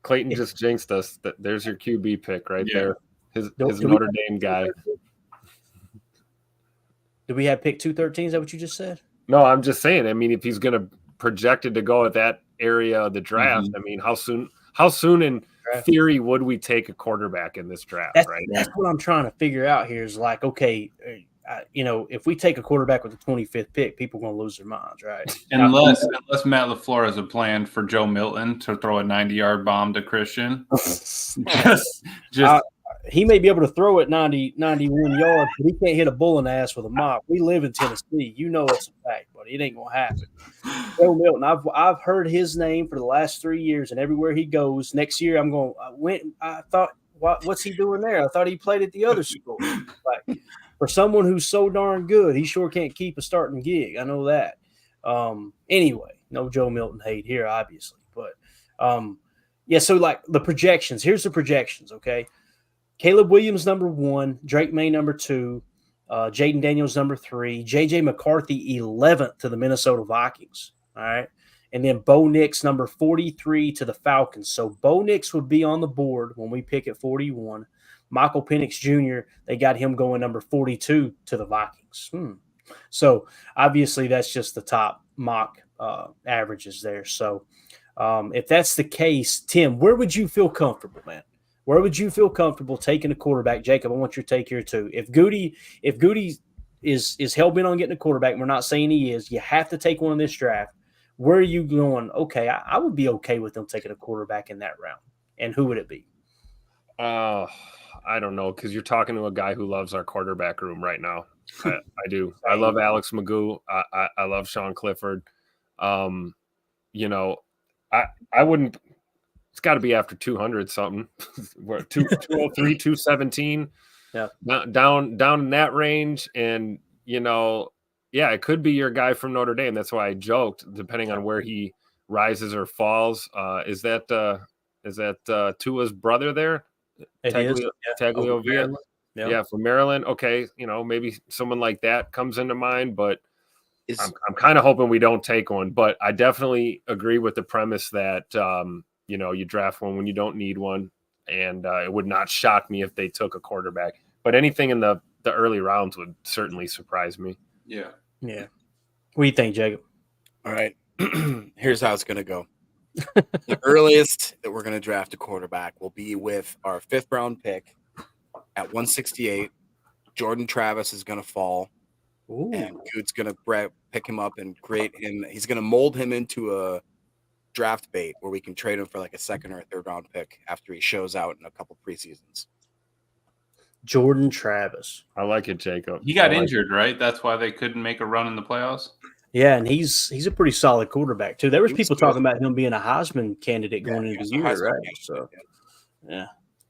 Clayton just jinxed us. There's your QB pick right there. His Notre Dame guy. Do we have pick 213? Is that what you just said? No, I'm just saying. I mean, if he's going to projected to go at that area of the draft, I mean, how soon in theory would we take a quarterback in this draft? That's what I'm trying to figure out here. Is like, okay, if we take a quarterback with the 25th pick, people are going to lose their minds, right? Unless Matt LaFleur has a plan for Joe Milton to throw a 90-yard bomb to Christian. He may be able to throw it 91 yards, but he can't hit a bull in the ass with a mop. We live in Tennessee. You know it's a fact, buddy. It ain't going to happen. Joe Milton, I've heard his name for the last 3 years, and everywhere he goes, next year I thought, what's he doing there? I thought he played at the other school. Like, for someone who's so darn good, he sure can't keep a starting gig. I know that. Anyway, no Joe Milton hate here, obviously. But, so like the projections. Here's the projections, okay? Caleb Williams, number 1, Drake May, number 2, Jaden Daniels, number 3, J.J. McCarthy, 11th to the Minnesota Vikings, all right? And then Bo Nix, number 43 to the Falcons. So Bo Nix would be on the board when we pick at 41. Michael Penix Jr., they got him going number 42 to the Vikings. So obviously that's just the top mock averages there. So if that's the case, Tim, where would you feel comfortable, man? Where would you feel comfortable taking a quarterback? Jacob, I want your take here too. If Goody is hell-bent on getting a quarterback, we're not saying he is, you have to take one in this draft. Where are you going? Okay, I would be okay with them taking a quarterback in that round. And who would it be? I don't know, because you're talking to a guy who loves our quarterback room right now. I do. I love Alex Magoo. I love Sean Clifford. I wouldn't. It's got to be after 200 something. 203, 217. Yeah. Down in that range. And, yeah, it could be your guy from Notre Dame. That's why I joked, depending on where he rises or falls. Is that Tua's brother there? It is. Yeah. Tagliavia? Yeah. Yeah, from Maryland. Okay, maybe someone like that comes into mind, but I'm kind of hoping we don't take one. But I definitely agree with the premise that you draft one when you don't need one, and it would not shock me if they took a quarterback. But anything in the early rounds would certainly surprise me. Yeah. Yeah. What do you think, Jacob? All right. Here's how it's going to go. The earliest that we're going to draft a quarterback will be with our 5th round pick at 168. Jordan Travis is going to fall. Ooh. And Coot's going to pick him up and create him. He's going to mold him into a draft bait where we can trade him for like a 2nd or a 3rd round pick after he shows out in a couple preseasons. Jordan Travis. I like it, Jacob. He got injured, right? That's why they couldn't make a run in the playoffs. Yeah, and he's a pretty solid quarterback too. There was people good. talking about him being a Heisman candidate going into the year, right? So, yeah,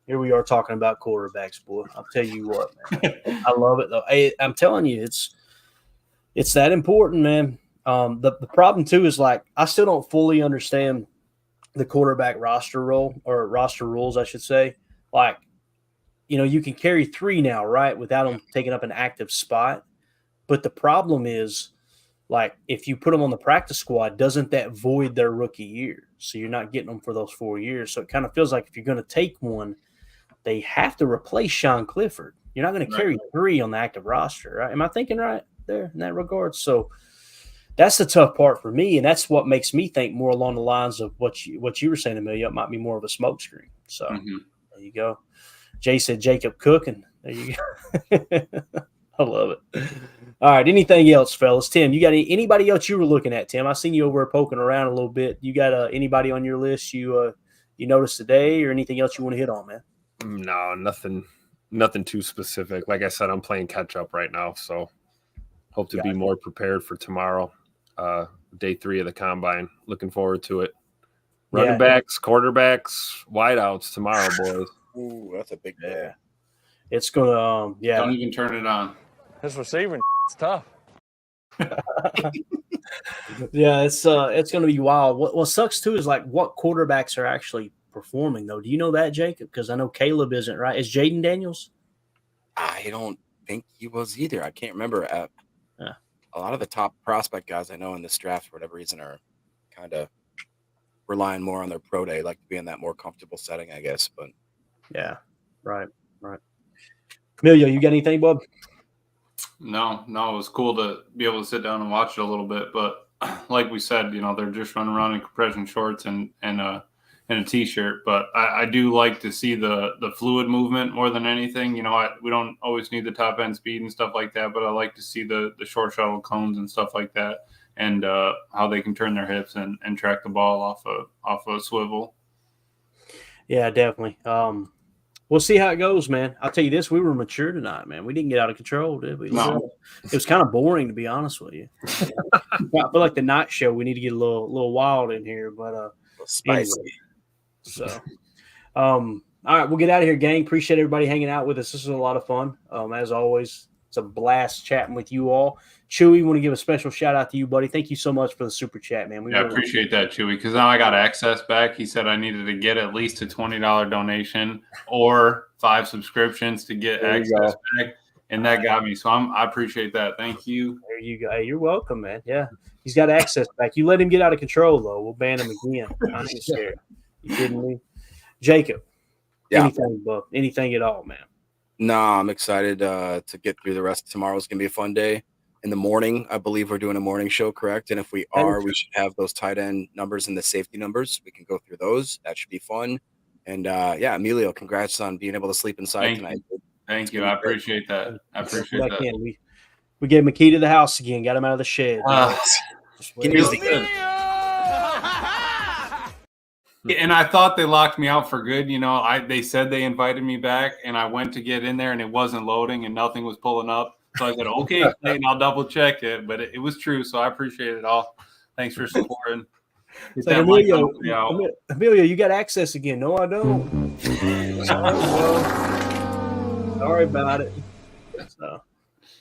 here we are talking about quarterbacks, boy. I'll tell you what, man. I love it though. I'm telling you, it's that important, man. The problem too is like I still don't fully understand the quarterback roster rules, I should say. Like, you can carry 3 now, right, without them taking up an active spot. But the problem is, like, if you put them on the practice squad, doesn't that void their rookie year? So you're not getting them for those 4 years. So it kind of feels like if you're going to take one, they have to replace Sean Clifford. You're not going to carry 3 on the active roster, right? Am I thinking right there in that regard? So that's the tough part for me, and that's what makes me think more along the lines of what you were saying, Amelia. It might be more of a smokescreen. So There you go. Jay said Jacob Cook, and there you go. I love it. All right. Anything else, fellas? Tim, you got anybody else you were looking at, Tim? I seen you over poking around a little bit. You got anybody on your list you noticed today or anything else you want to hit on, man? No, nothing too specific. Like I said, I'm playing catch up right now, so hope to be more prepared for tomorrow, day 3 of the combine. Looking forward to it. Running backs, quarterbacks, wideouts tomorrow, boys. Ooh, that's a big day. Yeah. It's gonna Don't even turn it on. This receiving it's tough. Yeah, it's gonna be wild. What sucks too is like what quarterbacks are actually performing though. Do you know that, Jacob? Because I know Caleb isn't, right? Is Jaden Daniels? I don't think he was either. I can't remember. A lot of the top prospect guys I know in this draft, for whatever reason, are kind of relying more on their pro day, like to be in that more comfortable setting, I guess. But yeah, right. Emilio, you got anything, bub? No, it was cool to be able to sit down and watch it a little bit. But like we said, they're just running around in compression shorts and a t-shirt. But I do like to see the fluid movement more than anything. We don't always need the top end speed and stuff like that, but I like to see the short shuttle cones and stuff like that, and how they can turn their hips and track the ball off a swivel. Yeah, definitely. We'll see how it goes, man. I'll tell you this: we were mature tonight, man. We didn't get out of control, did we? No. It was kind of boring, to be honest with you. I feel like the night show. We need to get a little wild in here, but spicy. Anyway. So, all right, we'll get out of here, gang. Appreciate everybody hanging out with us. This was a lot of fun. As always, it's a blast chatting with you all. Chewy, want to give a special shout out to you, buddy. Thank you so much for the super chat, man. I appreciate that, Chewy, because now I got access back. He said I needed to get at least a $20 donation or 5 subscriptions to get access back, and that got me. So I appreciate that. Thank you. There you go. Hey, you're welcome, man. Yeah, he's got access back. You let him get out of control, though, we'll ban him again. I'm not scared. You kidding me, Jacob? Yeah. Anything at all, man? No, I'm excited to get through the rest of tomorrow. It's gonna be a fun day. In the morning, I believe we're doing a morning show, correct? And if we are, we should have those tight end numbers and the safety numbers. We can go through those. That should be fun. And Emilio, congrats on being able to sleep inside tonight. Thank you. I appreciate that. We gave him a key to the house again. Got him out of the shed. And I thought they locked me out for good. They said they invited me back, and I went to get in there, and it wasn't loading, and nothing was pulling up. So I said, okay, and I'll double check it. But it was true, so I appreciate it all. Thanks for supporting. Emilio, you got access again. No, I don't. Sorry about it. So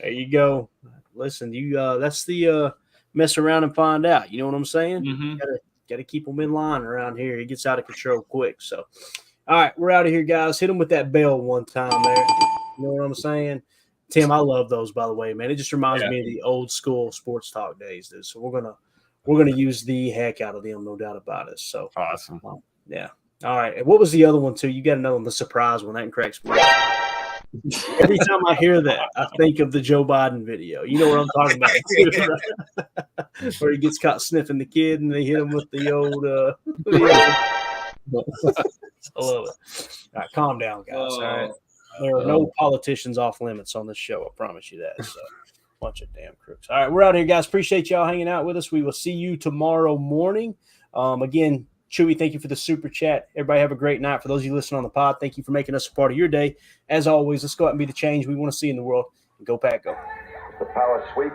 there you go. listen, you that's the mess around and find out. You know what I'm saying? Mm-hmm. Got to keep them in line around here. He gets out of control quick. So, all right, we're out of here, guys. Hit him with that bell one time there. You know what I'm saying? Tim, I love those, by the way, man. It just reminds me of the old school sports talk days, dude. So we're gonna use the heck out of them, no doubt about it. So awesome. Yeah. All right. And what was the other one too? You got another one, the surprise one. That cracks me up. Every time I hear that, I think of the Joe Biden video. You know what I'm talking about, too, right? Where he gets caught sniffing the kid, and they hit him with the old. I love it. All right, calm down, guys. All right, there are no politicians off limits on this show. I promise you that. So, bunch of damn crooks. All right, we're out here, guys. Appreciate y'all hanging out with us. We will see you tomorrow morning. Again, Chewy, thank you for the super chat. Everybody have a great night. For those of you listening on the pod, thank you for making us a part of your day. As always, let's go out and be the change we want to see in the world. And go Pack, go. The power sweep.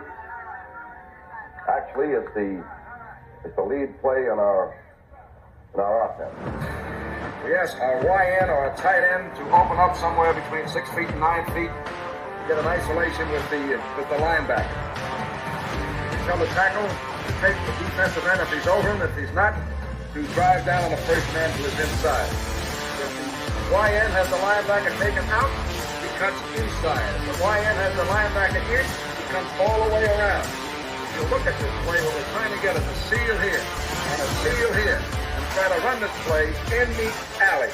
Actually, it's the lead play in our offense. We ask our YN or a tight end to open up somewhere between 6 feet and 9 feet. Get an isolation with the linebacker. Tell the tackle to take the defensive end if he's over him. If he's not, to drive down on the first man to his inside. If the YN has the linebacker taken out, he cuts inside. If the YN has the linebacker in, he comes all the way around. If you look at this play, what we're trying to get is a seal here and a seal here, and try to run this play in the alley.